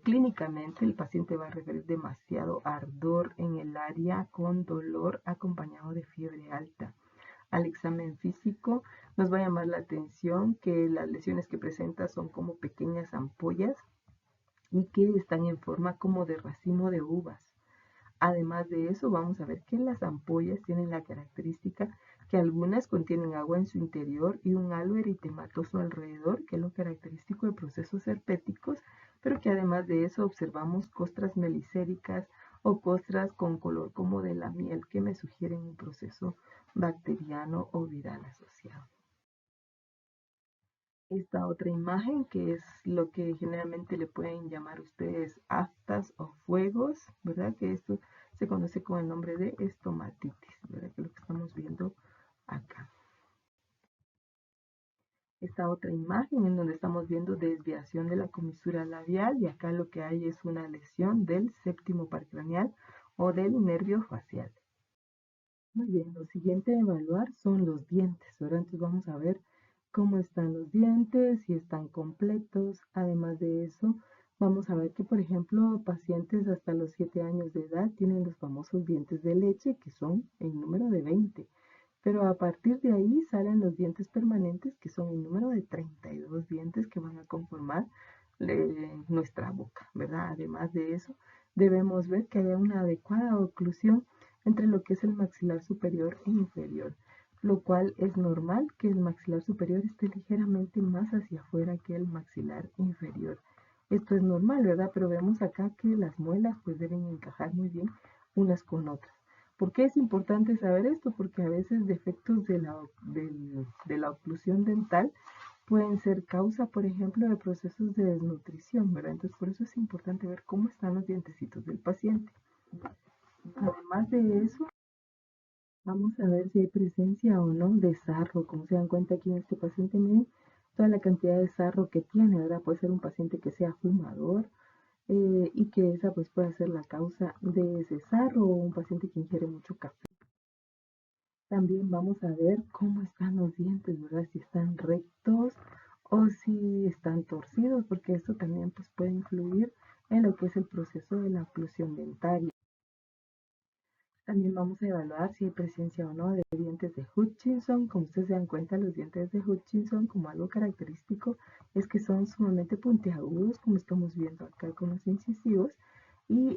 clínicamente el paciente va a referir demasiado ardor en el área con dolor acompañado de fiebre alta. Al examen físico nos va a llamar la atención que las lesiones que presenta son como pequeñas ampollas y que están en forma como de racimo de uvas. Además de eso, vamos a ver que las ampollas tienen la característica que algunas contienen agua en su interior y un halo eritematoso alrededor, que es lo característico de procesos herpéticos, pero que además de eso observamos costras melicéricas o costras con color como de la miel, que me sugieren un proceso bacteriano o viral asociado. Esta otra imagen, que es lo que generalmente le pueden llamar ustedes aftas o fuegos, ¿verdad? Que esto se conoce con el nombre de estomatitis, ¿verdad? Que es lo que estamos viendo acá. Esta otra imagen en donde estamos viendo desviación de la comisura labial, y acá lo que hay es una lesión del séptimo par craneal o del nervio facial. Muy bien, lo siguiente a evaluar son los dientes, ¿verdad? Entonces vamos a ver cómo están los dientes, si están completos. Además de eso, vamos a ver que, por ejemplo, pacientes hasta los 7 años de edad tienen los famosos dientes de leche, que son en número de 20. Pero a partir de ahí salen los dientes permanentes, que son en número de 32 dientes que van a conformar nuestra boca, ¿verdad? Además de eso, debemos ver que haya una adecuada oclusión entre lo que es el maxilar superior e inferior, lo cual es normal que el maxilar superior esté ligeramente más hacia afuera que el maxilar inferior. Esto es normal, ¿verdad? Pero vemos acá que las muelas pues deben encajar muy bien unas con otras. ¿Por qué es importante saber esto? Porque a veces defectos de la oclusión dental pueden ser causa, por ejemplo, de procesos de desnutrición, ¿verdad? Entonces, por eso es importante ver cómo están los dientecitos del paciente. Además de eso, vamos a ver si hay presencia o no de sarro. Como se dan cuenta aquí en este paciente, miren toda la cantidad de sarro que tiene, ¿verdad? Puede ser un paciente que sea fumador y que esa pues puede ser la causa de ese sarro o un paciente que ingiere mucho café. También vamos a ver cómo están los dientes, ¿verdad? Si están rectos o si están torcidos, porque esto también pues, puede influir en lo que es el proceso de la oclusión dentaria. También vamos a evaluar si hay presencia o no de dientes de Hutchinson. Como ustedes se dan cuenta, los dientes de Hutchinson, como algo característico, es que son sumamente puntiagudos, como estamos viendo acá con los incisivos, y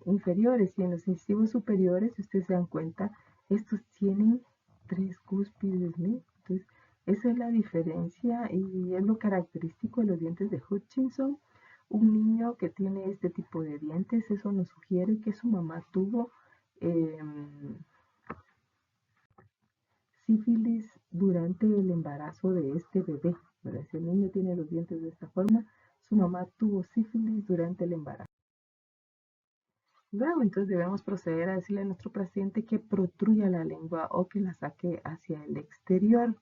inferiores. Y en los incisivos superiores, si ustedes se dan cuenta, estos tienen tres cúspides, ¿no? Entonces, esa es la diferencia y es lo característico de los dientes de Hutchinson. Un niño que tiene este tipo de dientes, eso nos sugiere que su mamá tuvo sífilis durante el embarazo de este bebé, ¿verdad? Si el niño tiene los dientes de esta forma, su mamá tuvo sífilis durante el embarazo. Luego, entonces debemos proceder a decirle a nuestro paciente que protruya la lengua o que la saque hacia el exterior.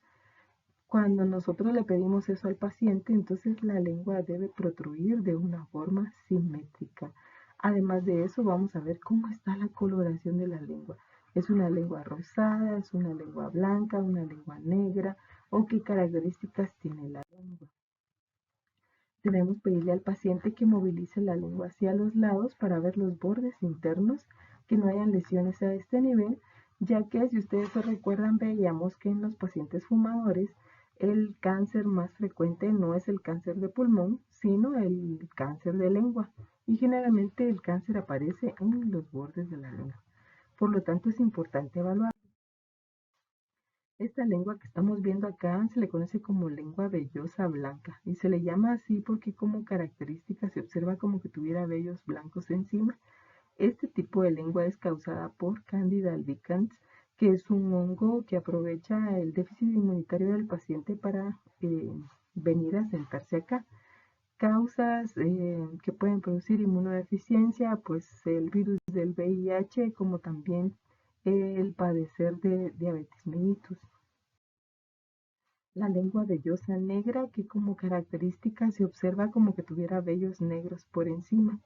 Cuando nosotros le pedimos eso al paciente, entonces la lengua debe protruir de una forma simétrica. Además de eso, vamos a ver cómo está la coloración de la lengua. ¿Es una lengua rosada? ¿Es una lengua blanca? ¿Una lengua negra? ¿O qué características tiene la lengua? Debemos pedirle al paciente que movilice la lengua hacia los lados para ver los bordes internos, que no hayan lesiones a este nivel, ya que si ustedes se recuerdan, veíamos que en los pacientes fumadores el cáncer más frecuente no es el cáncer de pulmón, sino el cáncer de lengua. Y generalmente el cáncer aparece en los bordes de la lengua. Por lo tanto, es importante evaluar. Esta lengua que estamos viendo acá se le conoce como lengua vellosa blanca y se le llama así porque como característica se observa como que tuviera vellos blancos encima. Este tipo de lengua es causada por Candida albicans, que es un hongo que aprovecha el déficit inmunitario del paciente para venir a sentarse acá. Causas que pueden producir inmunodeficiencia, pues el virus del VIH, como también el padecer de diabetes mellitus. La lengua vellosa negra, que como característica se observa como que tuviera vellos negros por encima.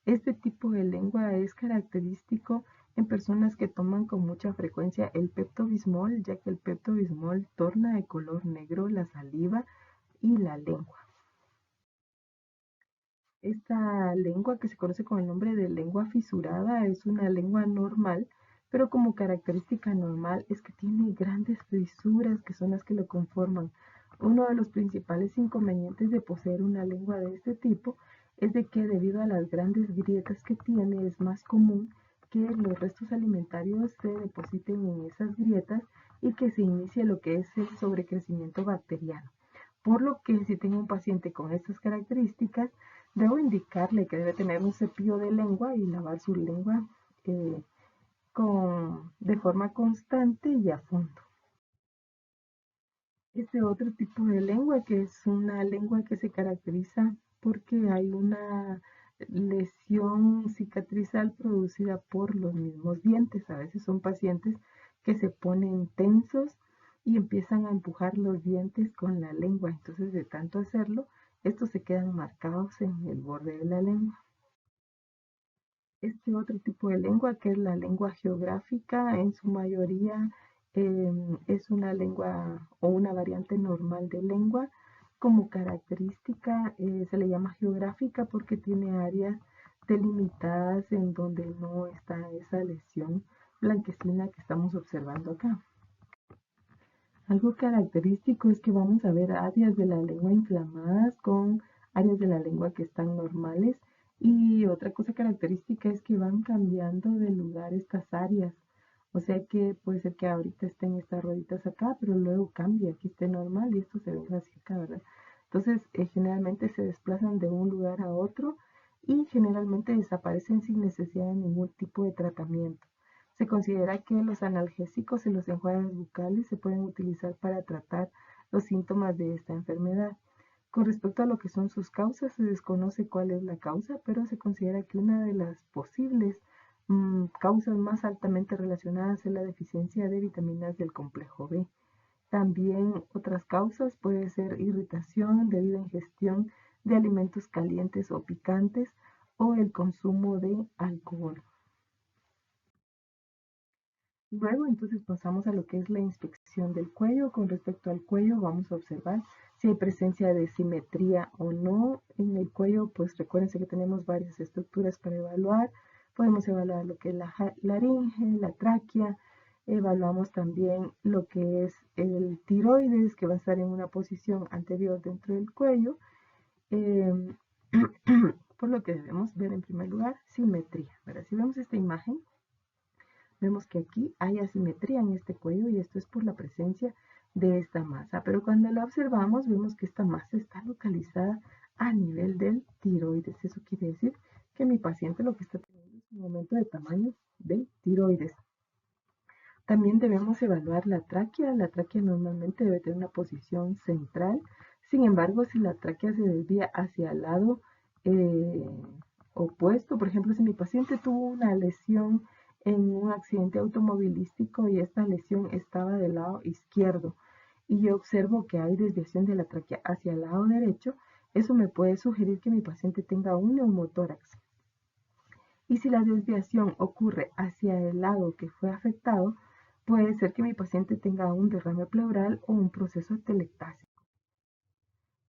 Este tipo de lengua es característico en personas que toman con mucha frecuencia el Pepto-Bismol, ya que el Pepto-Bismol torna de color negro la saliva y la lengua. Esta lengua, que se conoce con el nombre de lengua fisurada, es una lengua normal, pero como característica normal es que tiene grandes fisuras que son las que lo conforman. Uno de los principales inconvenientes de poseer una lengua de este tipo es de que debido a las grandes grietas que tiene es más común que los restos alimentarios se depositen en esas grietas y que se inicie lo que es el sobrecrecimiento bacteriano. Por lo que si tengo un paciente con estas características, debo indicarle que debe tener un cepillo de lengua y lavar su lengua eh, de forma constante y a fondo. Este otro tipo de lengua, que es una lengua que se caracteriza porque hay una lesión cicatrizal producida por los mismos dientes. A veces son pacientes que se ponen tensos y empiezan a empujar los dientes con la lengua. Entonces, de tanto hacerlo, estos se quedan marcados en el borde de la lengua. Este otro tipo de lengua, que es la lengua geográfica, en su mayoría es una lengua o una variante normal de lengua. Como característica se le llama geográfica porque tiene áreas delimitadas en donde no está esa lesión blanquecina que estamos observando acá. Algo característico es que vamos a ver áreas de la lengua inflamadas con áreas de la lengua que están normales. Y otra cosa característica es que van cambiando de lugar estas áreas. O sea que puede ser que ahorita estén estas rueditas acá, pero luego cambia, aquí esté normal y esto se venga hacia acá, ¿verdad? Entonces, generalmente se desplazan de un lugar a otro y generalmente desaparecen sin necesidad de ningún tipo de tratamiento. Se considera que los analgésicos y los enjuagues bucales se pueden utilizar para tratar los síntomas de esta enfermedad. Con respecto a lo que son sus causas, se desconoce cuál es la causa, pero se considera que una de las posibles causas más altamente relacionadas es la deficiencia de vitaminas del complejo B. También otras causas puede ser irritación debido a ingestión de alimentos calientes o picantes o el consumo de alcohol. Luego entonces pasamos a lo que es la inspección del cuello. Con respecto al cuello vamos a observar si hay presencia de simetría o no en el cuello. Pues recuérdense que tenemos varias estructuras para evaluar. Podemos evaluar lo que es la laringe, la tráquea. Evaluamos también lo que es el tiroides, que va a estar en una posición anterior dentro del cuello. Eh, por lo que debemos ver en primer lugar simetría. ¿Verdad? Si vemos esta imagen, vemos que aquí hay asimetría en este cuello y esto es por la presencia de esta masa. Pero cuando la observamos, vemos que esta masa está localizada a nivel del tiroides. Eso quiere decir que mi paciente lo que está teniendo es un aumento de tamaño del tiroides. También debemos evaluar la tráquea. La tráquea normalmente debe tener una posición central. Sin embargo, si la tráquea se desvía hacia el lado eh, opuesto, por ejemplo, si mi paciente tuvo una lesión en un accidente automovilístico y esta lesión estaba del lado izquierdo y yo observo que hay desviación de la tráquea hacia el lado derecho, eso me puede sugerir que mi paciente tenga un neumotórax. Y si la desviación ocurre hacia el lado que fue afectado, puede ser que mi paciente tenga un derrame pleural o un proceso telectásico.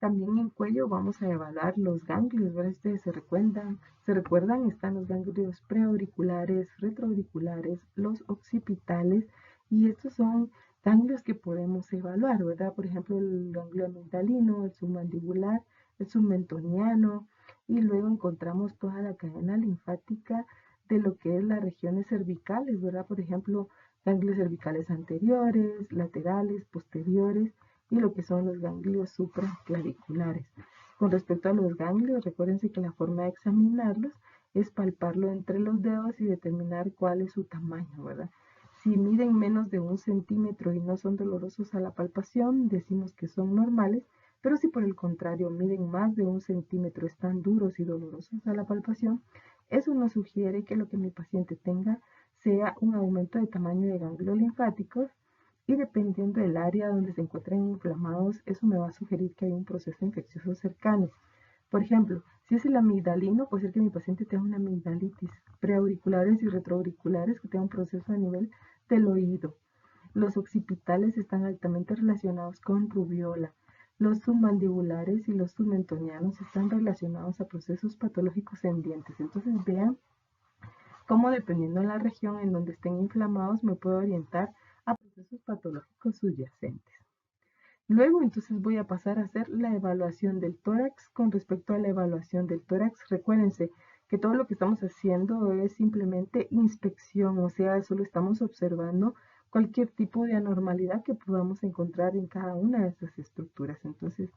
También en cuello vamos a evaluar los ganglios, ¿verdad? Ustedes se recuerdan, están los ganglios preauriculares, retroauriculares, los occipitales, y estos son ganglios que podemos evaluar, ¿verdad? Por ejemplo, el ganglio amigdalino, el submandibular, el submentoniano, y luego encontramos toda la cadena linfática de lo que es las regiones cervicales, ¿verdad? Por ejemplo, ganglios cervicales anteriores, laterales, posteriores, y lo que son los ganglios supraclaviculares. Con respecto a los ganglios, recuérdense que la forma de examinarlos es palparlo entre los dedos y determinar cuál es su tamaño, ¿verdad? Si miden menos de 1 centímetro y no son dolorosos a la palpación, decimos que son normales, pero si por el contrario miden más de 1 centímetro, están duros y dolorosos a la palpación, eso nos sugiere que lo que mi paciente tenga sea un aumento de tamaño de ganglios linfáticos y dependiendo del área donde se encuentren inflamados, eso me va a sugerir que hay un proceso infeccioso cercano. Por ejemplo, si es el amigdalino, puede ser que mi paciente tenga una amigdalitis preauriculares y retroauriculares, que tenga un proceso a nivel del oído. Los occipitales están altamente relacionados con rubiola. Los submandibulares y los submentonianos están relacionados a procesos patológicos en dientes. Entonces vean cómo dependiendo de la región en donde estén inflamados me puedo orientar a procesos patológicos subyacentes. Luego entonces voy a pasar a hacer la evaluación del tórax. Con respecto a la evaluación del tórax, recuérdense que todo lo que estamos haciendo es simplemente inspección, o sea, solo estamos observando cualquier tipo de anormalidad que podamos encontrar en cada una de estas estructuras. Entonces,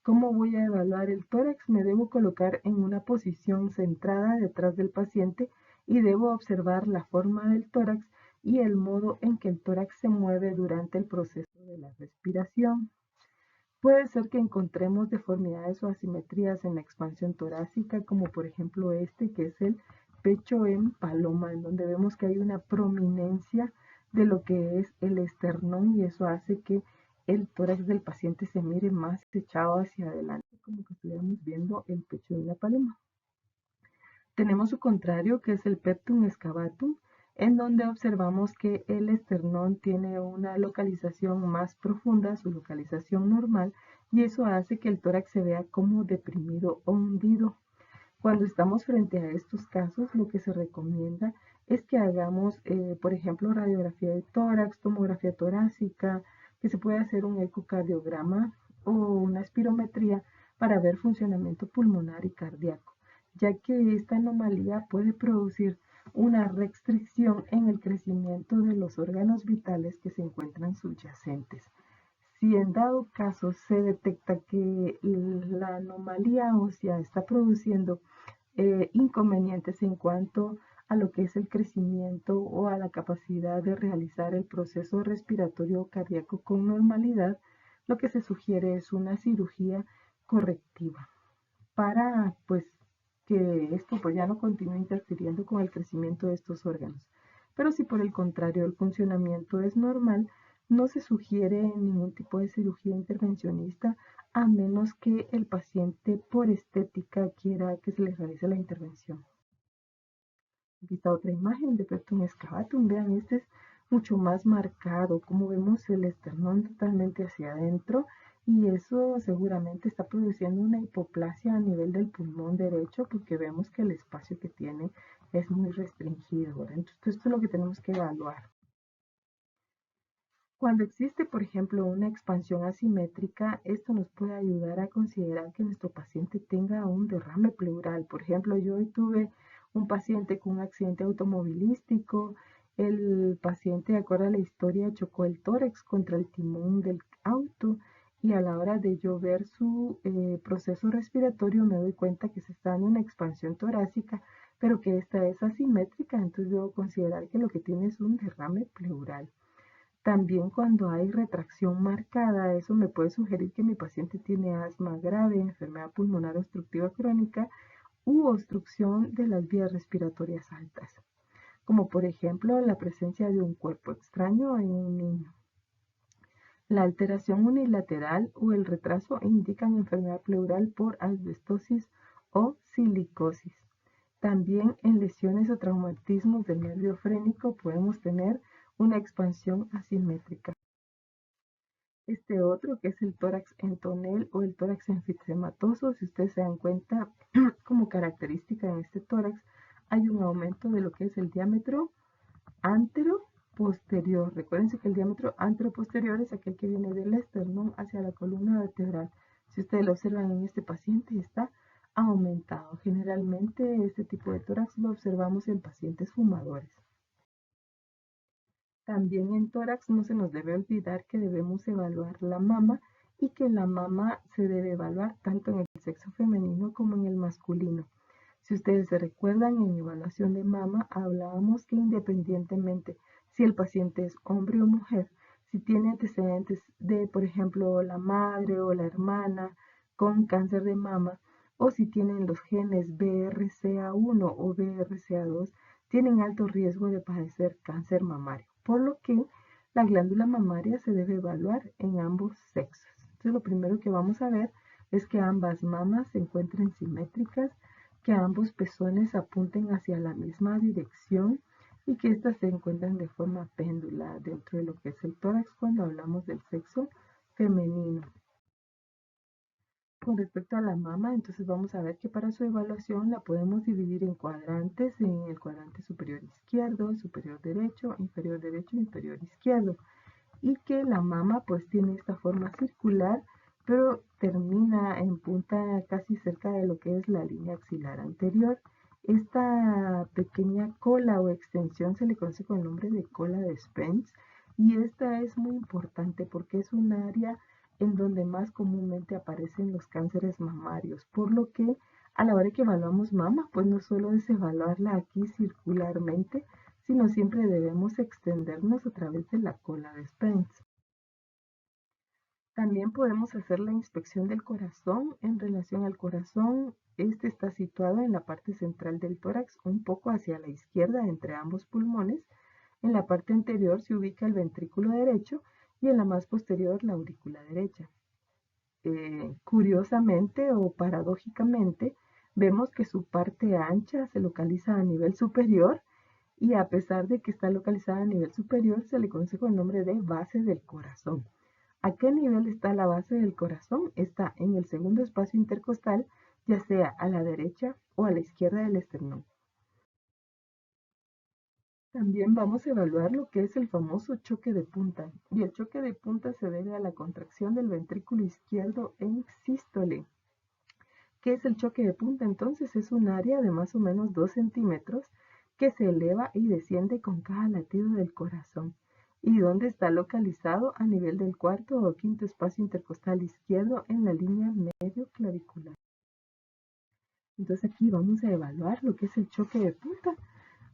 ¿cómo voy a evaluar el tórax? Me debo colocar en una posición centrada detrás del paciente y debo observar la forma del tórax y el modo en que el tórax se mueve durante el proceso de la respiración. Puede ser que encontremos deformidades o asimetrías en la expansión torácica, como por ejemplo este que es el pecho en paloma, en donde vemos que hay una prominencia de lo que es el esternón y eso hace que el tórax del paciente se mire más echado hacia adelante, como que estuviéramos viendo el pecho de la paloma. Tenemos su contrario, que es el peptum excavatum, en donde observamos que el esternón tiene una localización más profunda, su localización normal, y eso hace que el tórax se vea como deprimido o hundido. Cuando estamos frente a estos casos, lo que se recomienda es que hagamos, por ejemplo, radiografía de tórax, tomografía torácica, que se puede hacer un ecocardiograma o una espirometría para ver funcionamiento pulmonar y cardíaco. ya que esta anomalía puede producir una restricción en el crecimiento de los órganos vitales que se encuentran subyacentes. Si en dado caso se detecta que la anomalía ósea está produciendo inconvenientes en cuanto a lo que es el crecimiento o a la capacidad de realizar el proceso respiratorio cardíaco con normalidad, lo que se sugiere es una cirugía correctiva para pues que esto pues ya no continúe interfiriendo con el crecimiento de estos órganos. Pero si por el contrario el funcionamiento es normal, no se sugiere ningún tipo de cirugía intervencionista a menos que el paciente por estética quiera que se le realice la intervención. Aquí está otra imagen de Pectum excavatum. Vean, este es mucho más marcado, como vemos el esternón totalmente hacia adentro, y eso seguramente está produciendo una hipoplasia a nivel del pulmón derecho porque vemos que el espacio que tiene es muy restringido, ¿verdad? Entonces esto es lo que tenemos que evaluar. Cuando existe, por ejemplo, una expansión asimétrica, esto nos puede ayudar a considerar que nuestro paciente tenga un derrame pleural. Por ejemplo, yo hoy tuve un paciente con un accidente automovilístico. El paciente, de acuerdo a la historia, chocó el tórax contra el timón del auto y a la hora de yo ver su proceso respiratorio me doy cuenta que se está dando una expansión torácica, pero que esta es asimétrica, entonces debo considerar que lo que tiene es un derrame pleural. También cuando hay retracción marcada, eso me puede sugerir que mi paciente tiene asma grave, enfermedad pulmonar obstructiva crónica u obstrucción de las vías respiratorias altas, como por ejemplo la presencia de un cuerpo extraño en un niño. La alteración unilateral o el retraso indican enfermedad pleural por asbestosis o silicosis. También en lesiones o traumatismos del nervio frénico podemos tener una expansión asimétrica. Este otro, que es el tórax en tonel o el tórax enfisematoso, si ustedes se dan cuenta, como característica en este tórax, hay un aumento de lo que es el diámetro antero-posterior. Recuérdense que el diámetro antero-posterior es aquel que viene del esternón hacia la columna vertebral. Si ustedes lo observan en este paciente, está aumentado. Generalmente este tipo de tórax lo observamos en pacientes fumadores. También en tórax no se nos debe olvidar que debemos evaluar la mama y que la mama se debe evaluar tanto en el sexo femenino como en el masculino. Si ustedes se recuerdan, en evaluación de mama hablábamos que independientemente si el paciente es hombre o mujer, si tiene antecedentes de, por ejemplo, la madre o la hermana con cáncer de mama, o si tienen los genes BRCA1 o BRCA2, tienen alto riesgo de padecer cáncer mamario, por lo que la glándula mamaria se debe evaluar en ambos sexos. Entonces, lo primero que vamos a ver es que ambas mamas se encuentren simétricas, que ambos pezones apunten hacia la misma dirección y que éstas se encuentren de forma péndula dentro de lo que es el tórax cuando hablamos del sexo femenino. Con respecto a la mama, entonces vamos a ver que para su evaluación la podemos dividir en cuadrantes, en el cuadrante superior izquierdo, superior derecho, inferior izquierdo, y que la mama pues tiene esta forma circular, pero termina en punta casi cerca de lo que es la línea axilar anterior. Esta pequeña cola o extensión se le conoce con el nombre de cola de Spence, y esta es muy importante porque es un área en donde más comúnmente aparecen los cánceres mamarios, por lo que a la hora que evaluamos mama, pues no solo es evaluarla aquí circularmente, sino siempre debemos extendernos a través de la cola de Spence. También podemos hacer la inspección del corazón. En relación al corazón, este está situado en la parte central del tórax, un poco hacia la izquierda entre ambos pulmones. En la parte anterior se ubica el ventrículo derecho y en la más posterior la aurícula derecha. Curiosamente o paradójicamente, vemos que su parte ancha se localiza a nivel superior y a pesar de que está localizada a nivel superior, se le conoce con el nombre de base del corazón. ¿A qué nivel está la base del corazón? Está en el segundo espacio intercostal, ya sea a la derecha o a la izquierda del esternón. También vamos a evaluar lo que es el famoso choque de punta. Y el choque de punta se debe a la contracción del ventrículo izquierdo en sístole. ¿Qué es el choque de punta? Entonces es un área de más o menos 2 centímetros que se eleva y desciende con cada latido del corazón. ¿Y dónde está localizado? A nivel del cuarto o quinto espacio intercostal izquierdo en la línea medio clavicular. Entonces aquí vamos a evaluar lo que es el choque de punta.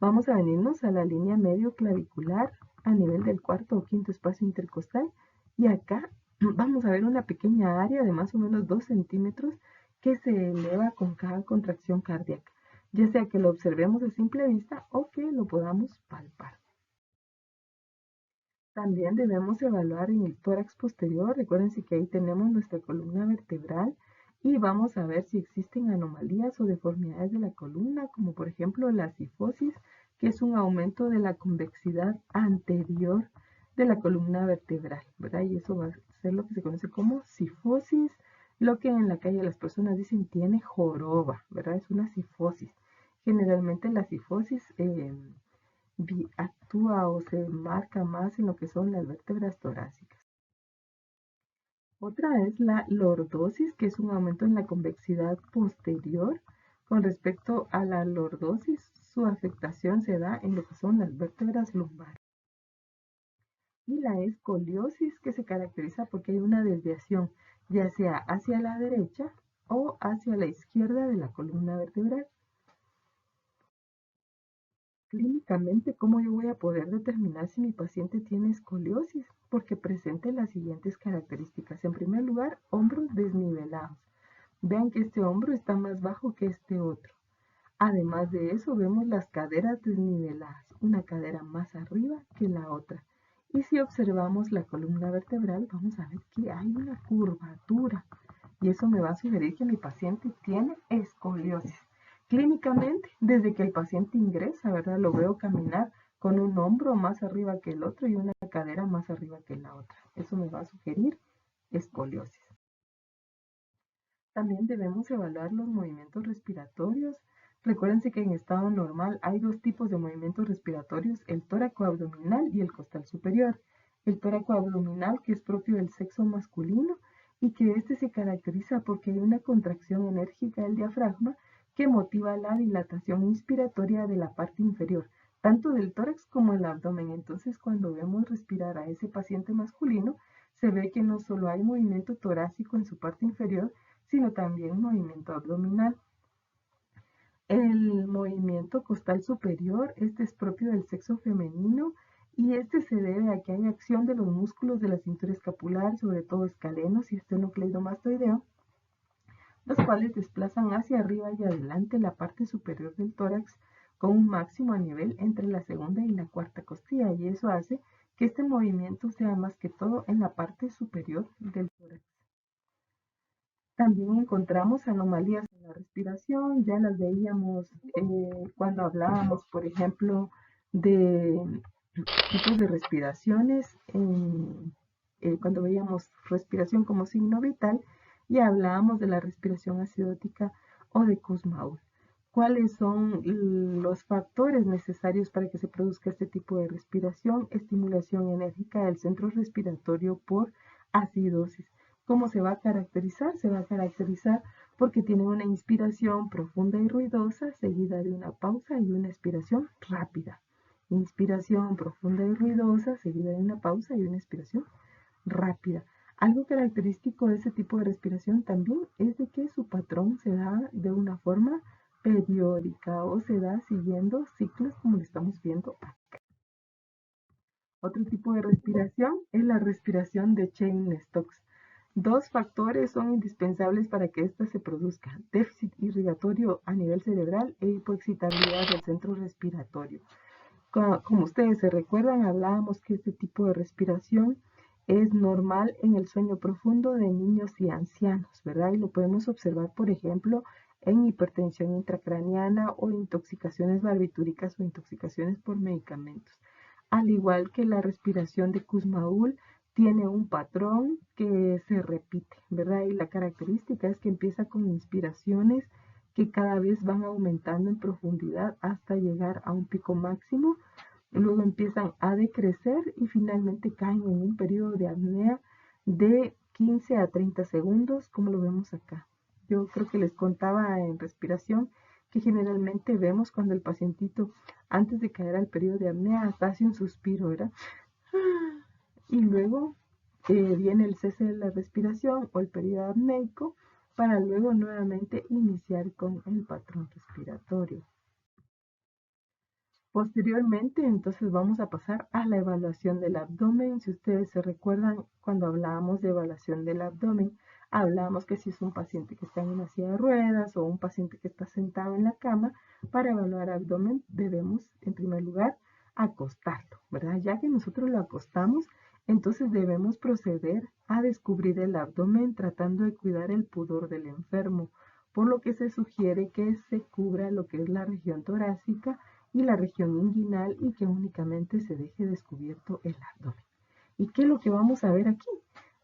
Vamos a venirnos a la línea medio clavicular a nivel del cuarto o quinto espacio intercostal y acá vamos a ver una pequeña área de más o menos 2 centímetros que se eleva con cada contracción cardíaca, ya sea que lo observemos a simple vista o que lo podamos palpar. También debemos evaluar en el tórax posterior. Recuérdense que ahí tenemos nuestra columna vertebral y vamos a ver si existen anomalías o deformidades de la columna, como por ejemplo la cifosis, que es un aumento de la convexidad anterior de la columna vertebral, ¿verdad? Y eso va a ser lo que se conoce como cifosis, lo que en la calle las personas dicen tiene joroba, ¿verdad? Es una cifosis. Generalmente la cifosis actúa o se marca más en lo que son las vértebras torácicas. Otra es la lordosis, que es un aumento en la convexidad posterior. Con respecto a la lordosis, su afectación se da en lo que son las vértebras lumbares. Y la escoliosis, que se caracteriza porque hay una desviación, ya sea hacia la derecha o hacia la izquierda de la columna vertebral. Clínicamente, ¿cómo yo voy a poder determinar si mi paciente tiene escoliosis? Porque presente las siguientes características. En primer lugar, hombros desnivelados. Vean que este hombro está más bajo que este otro. Además de eso, vemos las caderas desniveladas, una cadera más arriba que la otra. Y si observamos la columna vertebral, vamos a ver que hay una curvatura. Y eso me va a sugerir que mi paciente tiene escoliosis. Clínicamente, desde que el paciente ingresa, ¿verdad? Lo veo caminar con un hombro más arriba que el otro y una cadera más arriba que la otra. Eso me va a sugerir escoliosis. También debemos evaluar los movimientos respiratorios. Recuérdense que en estado normal hay dos tipos de movimientos respiratorios, el tóraco-abdominal y el costal superior. El tóraco-abdominal, que es propio del sexo masculino y que este se caracteriza porque hay una contracción enérgica del diafragma que motiva la dilatación inspiratoria de la parte inferior, tanto del tórax como el abdomen. Entonces, cuando vemos respirar a ese paciente masculino, se ve que no solo hay movimiento torácico en su parte inferior, sino también movimiento abdominal. El movimiento costal superior, este es propio del sexo femenino y este se debe a que hay acción de los músculos de la cintura escapular, sobre todo escalenos y esternocleidomastoideo, los cuales desplazan hacia arriba y adelante la parte superior del tórax con un máximo a nivel entre la segunda y la cuarta costilla, y eso hace que este movimiento sea más que todo en la parte superior del tórax. También encontramos anomalías en la respiración, ya las veíamos cuando hablábamos, por ejemplo, de tipos de respiraciones, cuando veíamos respiración como signo vital y hablábamos de la respiración acidótica o de Kussmaul. ¿Cuáles son los factores necesarios para que se produzca este tipo de respiración? Estimulación enérgica del centro respiratorio por acidosis. ¿Cómo se va a caracterizar? Se va a caracterizar porque tiene una inspiración profunda y ruidosa seguida de una pausa y una expiración rápida. Inspiración profunda y ruidosa seguida de una pausa y una expiración rápida. Algo característico de ese tipo de respiración también es de que su patrón se da de una forma periódica o se da siguiendo ciclos como lo estamos viendo acá. Otro tipo de respiración es la respiración de Cheyne-Stokes. Dos factores son indispensables para que ésta se produzca: déficit irrigatorio a nivel cerebral e hipoexcitabilidad del centro respiratorio. Como ustedes se recuerdan, hablábamos que este tipo de respiración es normal en el sueño profundo de niños y ancianos, ¿verdad? Y lo podemos observar, por ejemplo, en hipertensión intracraniana o intoxicaciones barbitúricas o intoxicaciones por medicamentos. Al igual que la respiración de Kussmaul, tiene un patrón que se repite, ¿verdad? Y la característica es que empieza con inspiraciones que cada vez van aumentando en profundidad hasta llegar a un pico máximo, luego empiezan a decrecer y finalmente caen en un periodo de apnea de 15 a 30 segundos, como lo vemos acá. Yo creo que les contaba en respiración que generalmente vemos cuando el pacientito, antes de caer al periodo de apnea, hasta hace un suspiro, ¿verdad? Y luego viene el cese de la respiración o el periodo apneico para luego nuevamente iniciar con el patrón respiratorio. Posteriormente, entonces vamos a pasar a la evaluación del abdomen. Si ustedes se recuerdan, cuando hablábamos de evaluación del abdomen, hablábamos que si es un paciente que está en una silla de ruedas o un paciente que está sentado en la cama, para evaluar abdomen debemos, en primer lugar, acostarlo, ¿verdad? Ya que nosotros lo acostamos, entonces debemos proceder a descubrir el abdomen tratando de cuidar el pudor del enfermo, por lo que se sugiere que se cubra lo que es la región torácica y la región inguinal y que únicamente se deje descubierto el abdomen. ¿Y qué es lo que vamos a ver aquí?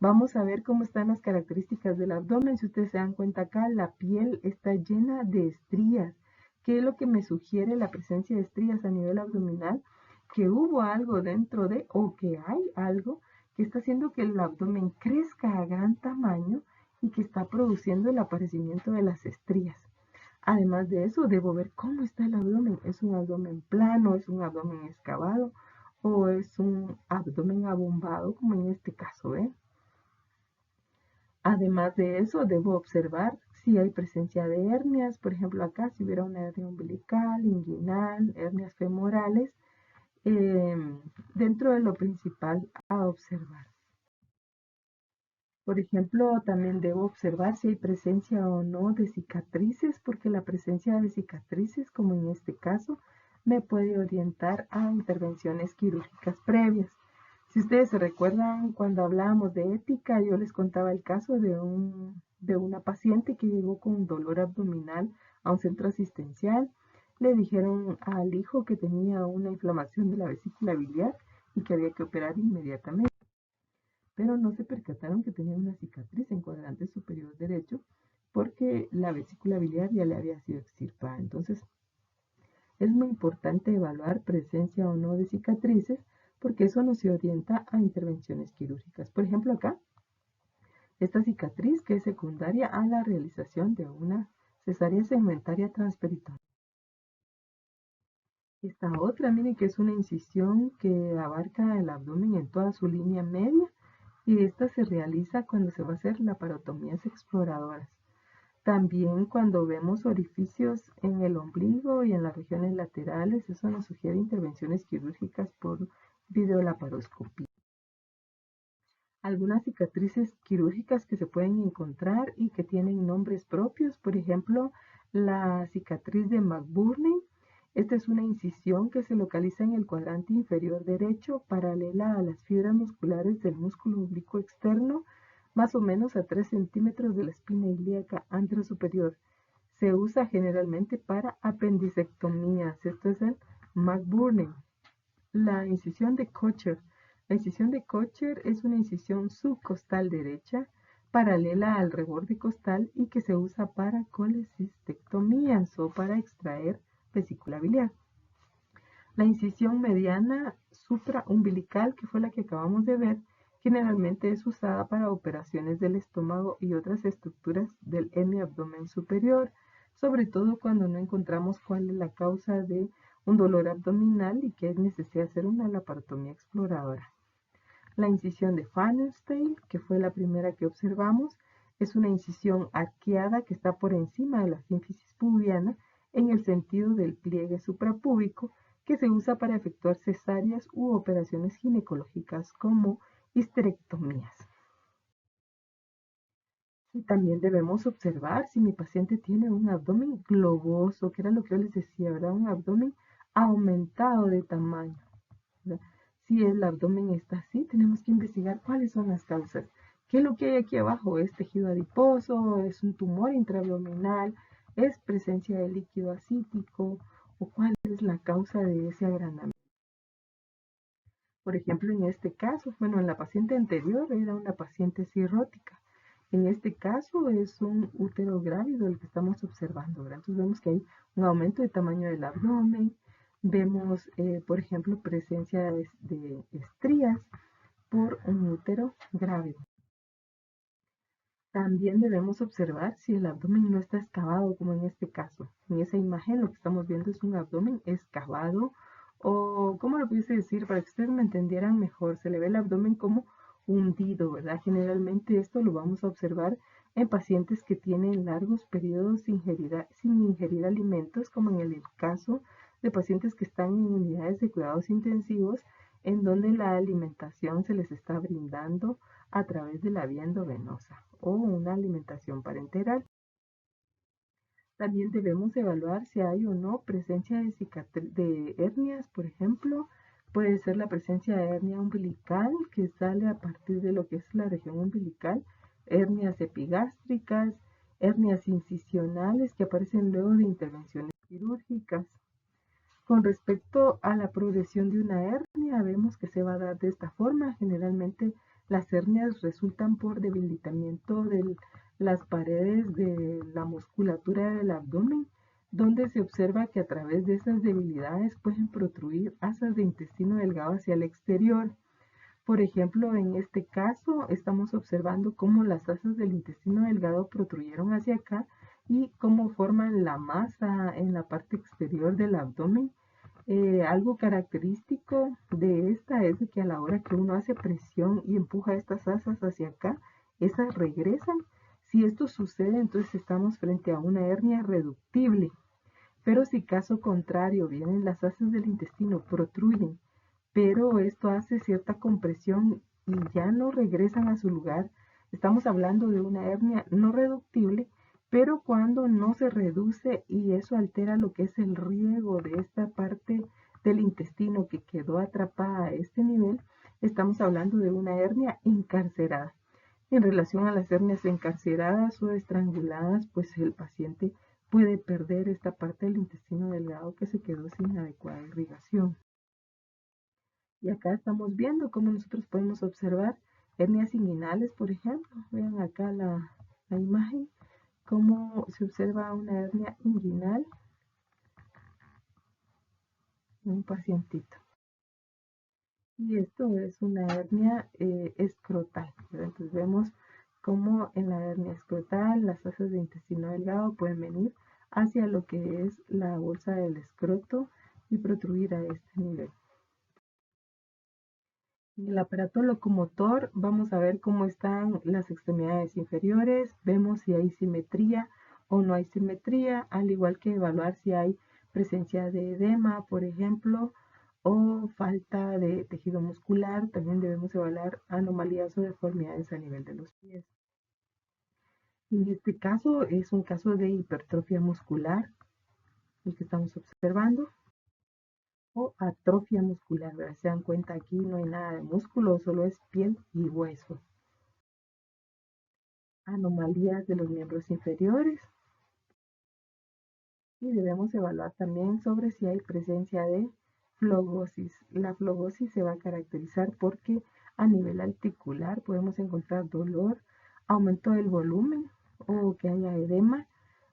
Vamos a ver cómo están las características del abdomen. Si ustedes se dan cuenta acá, la piel está llena de estrías. ¿Qué es lo que me sugiere la presencia de estrías a nivel abdominal? Que hubo algo dentro de, o que hay algo que está haciendo que el abdomen crezca a gran tamaño y que está produciendo el aparecimiento de las estrías. Además de eso, debo ver cómo está el abdomen. ¿Es un abdomen plano? ¿Es un abdomen excavado? ¿O es un abdomen abombado, como en este caso? Además de eso, debo observar si hay presencia de hernias. Por ejemplo, acá si hubiera una hernia umbilical, inguinal, hernias femorales, eh, dentro de lo principal a observar. Por ejemplo, también debo observar si hay presencia o no de cicatrices, porque la presencia de cicatrices, como en este caso, me puede orientar a intervenciones quirúrgicas previas. Si ustedes se recuerdan, cuando hablábamos de ética, yo les contaba el caso de una paciente que llegó con un dolor abdominal a un centro asistencial. Le dijeron al hijo que tenía una inflamación de la vesícula biliar y que había que operar inmediatamente, pero no se percataron que tenía una cicatriz en cuadrante superior derecho porque la vesícula biliar ya le había sido extirpada. Entonces, es muy importante evaluar presencia o no de cicatrices porque eso nos orienta a intervenciones quirúrgicas. Por ejemplo, acá, esta cicatriz que es secundaria a la realización de una cesárea segmentaria transperitoneal. Esta otra, miren que es una incisión que abarca el abdomen en toda su línea media y esta se realiza cuando se va a hacer laparotomías exploradoras. También cuando vemos orificios en el ombligo y en las regiones laterales, eso nos sugiere intervenciones quirúrgicas por videolaparoscopía. Algunas cicatrices quirúrgicas que se pueden encontrar y que tienen nombres propios, por ejemplo, la cicatriz de McBurney. Esta es una incisión que se localiza en el cuadrante inferior derecho, paralela a las fibras musculares del músculo oblicuo externo, más o menos a 3 centímetros de la espina ilíaca anterosuperior. Se usa generalmente para apendicectomías. Esto es el McBurney. La incisión de Kocher. La incisión de Kocher es una incisión subcostal derecha, paralela al reborde costal y que se usa para colecistectomías o para extraer vesícula biliar. La incisión mediana supraumbilical, que fue la que acabamos de ver, generalmente es usada para operaciones del estómago y otras estructuras del hemiabdomen superior, sobre todo cuando no encontramos cuál es la causa de un dolor abdominal y que es necesario hacer una laparotomía exploradora. La incisión de Pfannenstein, que fue la primera que observamos, es una incisión arqueada que está por encima de la sínfisis pubiana en el sentido del pliegue suprapúbico, que se usa para efectuar cesáreas u operaciones ginecológicas como histerectomías. Y también debemos observar si mi paciente tiene un abdomen globoso, que era lo que yo les decía, ¿verdad? Un abdomen aumentado de tamaño, ¿verdad? Si el abdomen está así, tenemos que investigar cuáles son las causas. ¿Qué es lo que hay aquí abajo? ¿Es tejido adiposo? ¿Es un tumor intraabdominal? ¿Es presencia de líquido acítico? ¿O cuál es la causa de ese agrandamiento? Por ejemplo, en este caso, bueno, en la paciente anterior era una paciente cirrótica. En este caso es un útero grávido el que estamos observando, ¿verdad? Entonces vemos que hay un aumento de tamaño del abdomen, vemos, por ejemplo, presencia de estrías por un útero grávido. También debemos observar si el abdomen no está excavado, como en este caso. En esa imagen lo que estamos viendo es un abdomen excavado, o ¿cómo lo pudiese decir? Para que ustedes me entendieran mejor, se le ve el abdomen como hundido, ¿verdad? Generalmente esto lo vamos a observar en pacientes que tienen largos periodos sin ingerir alimentos, como en el caso de pacientes que están en unidades de cuidados intensivos, en donde la alimentación se les está brindando a través de la vía endovenosa o una alimentación parenteral. También debemos evaluar si hay o no presencia de hernias, por ejemplo. Puede ser la presencia de hernia umbilical que sale a partir de lo que es la región umbilical, hernias epigástricas, hernias incisionales que aparecen luego de intervenciones quirúrgicas. Con respecto a la progresión de una hernia, vemos que se va a dar de esta forma. Generalmente las hernias resultan por debilitamiento de las paredes de la musculatura del abdomen, donde se observa que a través de esas debilidades pueden protruir asas de intestino delgado hacia el exterior. Por ejemplo, en este caso estamos observando cómo las asas del intestino delgado protruyeron hacia acá y cómo forman la masa en la parte exterior del abdomen. Algo característico de esta es de que a la hora que uno hace presión y empuja estas asas hacia acá, esas regresan. Si esto sucede, entonces estamos frente a una hernia reductible. Pero si caso contrario, vienen las asas del intestino, protruyen, pero esto hace cierta compresión y ya no regresan a su lugar, estamos hablando de una hernia no reductible, pero cuando no se reduce y eso altera lo que es el riego de esta parte del intestino que quedó atrapada a este nivel, estamos hablando de una hernia encarcerada. En relación a las hernias encarceradas o estranguladas, pues el paciente puede perder esta parte del intestino delgado que se quedó sin adecuada irrigación. Y acá estamos viendo cómo nosotros podemos observar hernias inguinales, por ejemplo. Vean acá la imagen, cómo se observa una hernia inguinal en un pacientito. Y esto es una hernia escrotal, ¿verdad? Entonces vemos cómo en la hernia escrotal las asas de intestino delgado pueden venir hacia lo que es la bolsa del escroto y protruir a este nivel. En el aparato locomotor vamos a ver cómo están las extremidades inferiores, vemos si hay simetría o no hay simetría, al igual que evaluar si hay presencia de edema, por ejemplo, o falta de tejido muscular. También debemos evaluar anomalías o deformidades a nivel de los pies. En este caso es un caso de hipertrofia muscular, el que estamos observando, o atrofia muscular. ¿Verdad? Se dan cuenta, aquí no hay nada de músculo, solo es piel y hueso. Anomalías de los miembros inferiores, y debemos evaluar también sobre si hay presencia de flogosis. La flogosis se va a caracterizar porque a nivel articular podemos encontrar dolor, aumento del volumen o que haya edema,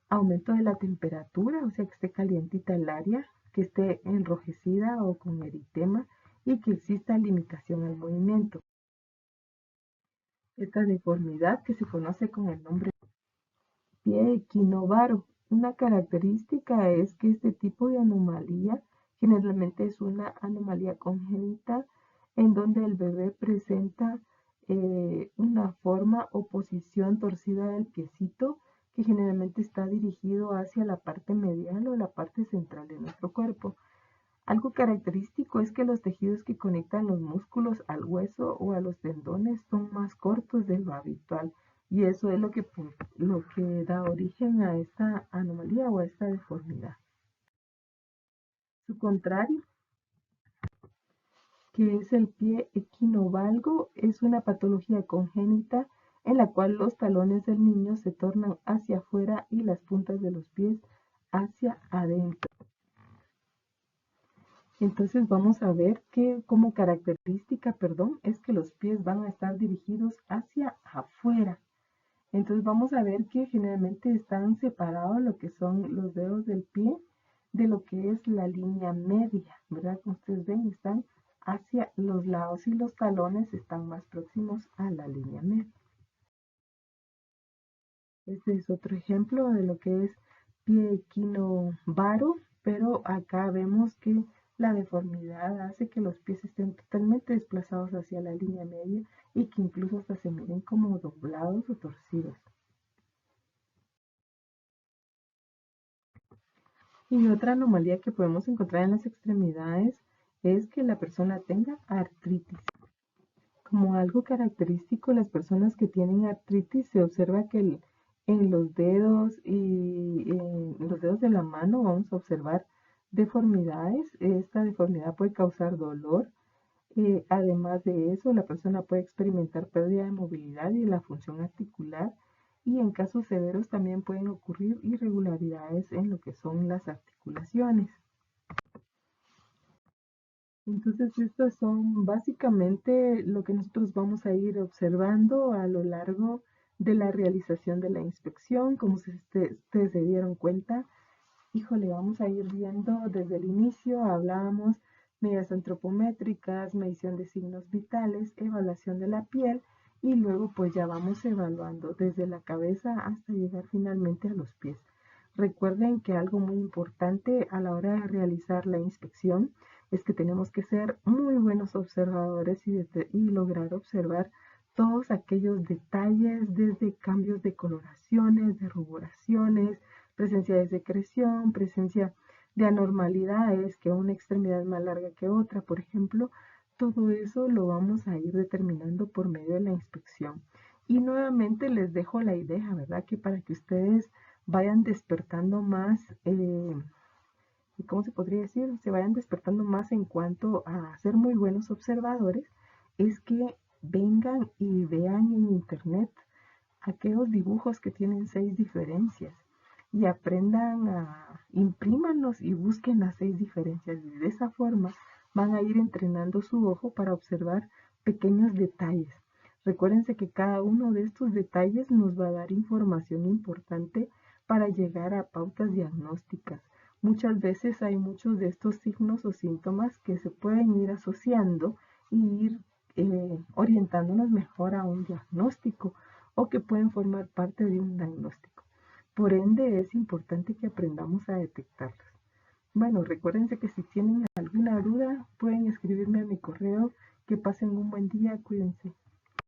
aumento de la temperatura, o sea que esté calientita el área, que esté enrojecida o con eritema y que exista limitación al movimiento. Esta deformidad, que se conoce con el nombre pie equinovaro. Una característica es que este tipo de anomalía generalmente es una anomalía congénita en donde el bebé presenta una forma o posición torcida del piecito que generalmente está dirigido hacia la parte medial o la parte central de nuestro cuerpo. Algo característico es que los tejidos que conectan los músculos al hueso o a los tendones son más cortos de lo habitual, y eso es lo que da origen a esta anomalía o a esta deformidad. Su contrario, que es el pie equinovalgo, es una patología congénita en la cual los talones del niño se tornan hacia afuera y las puntas de los pies hacia adentro. Entonces vamos a ver que como característica, es que los pies van a estar dirigidos hacia afuera. Entonces vamos a ver que generalmente están separados lo que son los dedos del pie de lo que es la línea media, ¿verdad? Como ustedes ven, están hacia los lados y los talones están más próximos a la línea media. Este es otro ejemplo de lo que es pie equinovaro, pero acá vemos que la deformidad hace que los pies estén totalmente desplazados hacia la línea media y que incluso hasta se miren como doblados o torcidos. Y otra anomalía que podemos encontrar en las extremidades es que la persona tenga artritis. Como algo característico, las personas que tienen artritis se observa que en los dedos y en los dedos de la mano vamos a observar deformidades. Esta deformidad puede causar dolor. Además de eso, la persona puede experimentar pérdida de movilidad y de la función articular. Y en casos severos también pueden ocurrir irregularidades en lo que son las articulaciones. Entonces, estas son básicamente lo que nosotros vamos a ir observando a lo largo de la realización de la inspección. Como ustedes se dieron cuenta, híjole, vamos a ir viendo desde el inicio, hablábamos medidas antropométricas, medición de signos vitales, evaluación de la piel y luego pues ya vamos evaluando desde la cabeza hasta llegar finalmente a los pies. Recuerden que algo muy importante a la hora de realizar la inspección es que tenemos que ser muy buenos observadores y lograr observar todos aquellos detalles, desde cambios de coloraciones, de rubораciones, presencia de secreción, presencia de anormalidades, que una extremidad es más larga que otra, por ejemplo. Todo eso lo vamos a ir determinando por medio de la inspección. Y nuevamente les dejo la idea, ¿verdad? Que para que ustedes vayan despertando más, ¿cómo se podría decir? Se vayan despertando más en cuanto a ser muy buenos observadores, es que vengan y vean en internet aquellos dibujos que tienen 6 diferencias y aprendan imprímanlos y busquen las 6 diferencias. Y de esa forma van a ir entrenando su ojo para observar pequeños detalles. Recuérdense que cada uno de estos detalles nos va a dar información importante para llegar a pautas diagnósticas. Muchas veces hay muchos de estos signos o síntomas que se pueden ir asociando y ir orientándonos mejor a un diagnóstico o que pueden formar parte de un diagnóstico. Por ende, es importante que aprendamos a detectarlos. Bueno, recuérdense que si tienen alguna duda, pueden escribirme a mi correo. Que pasen un buen día, cuídense.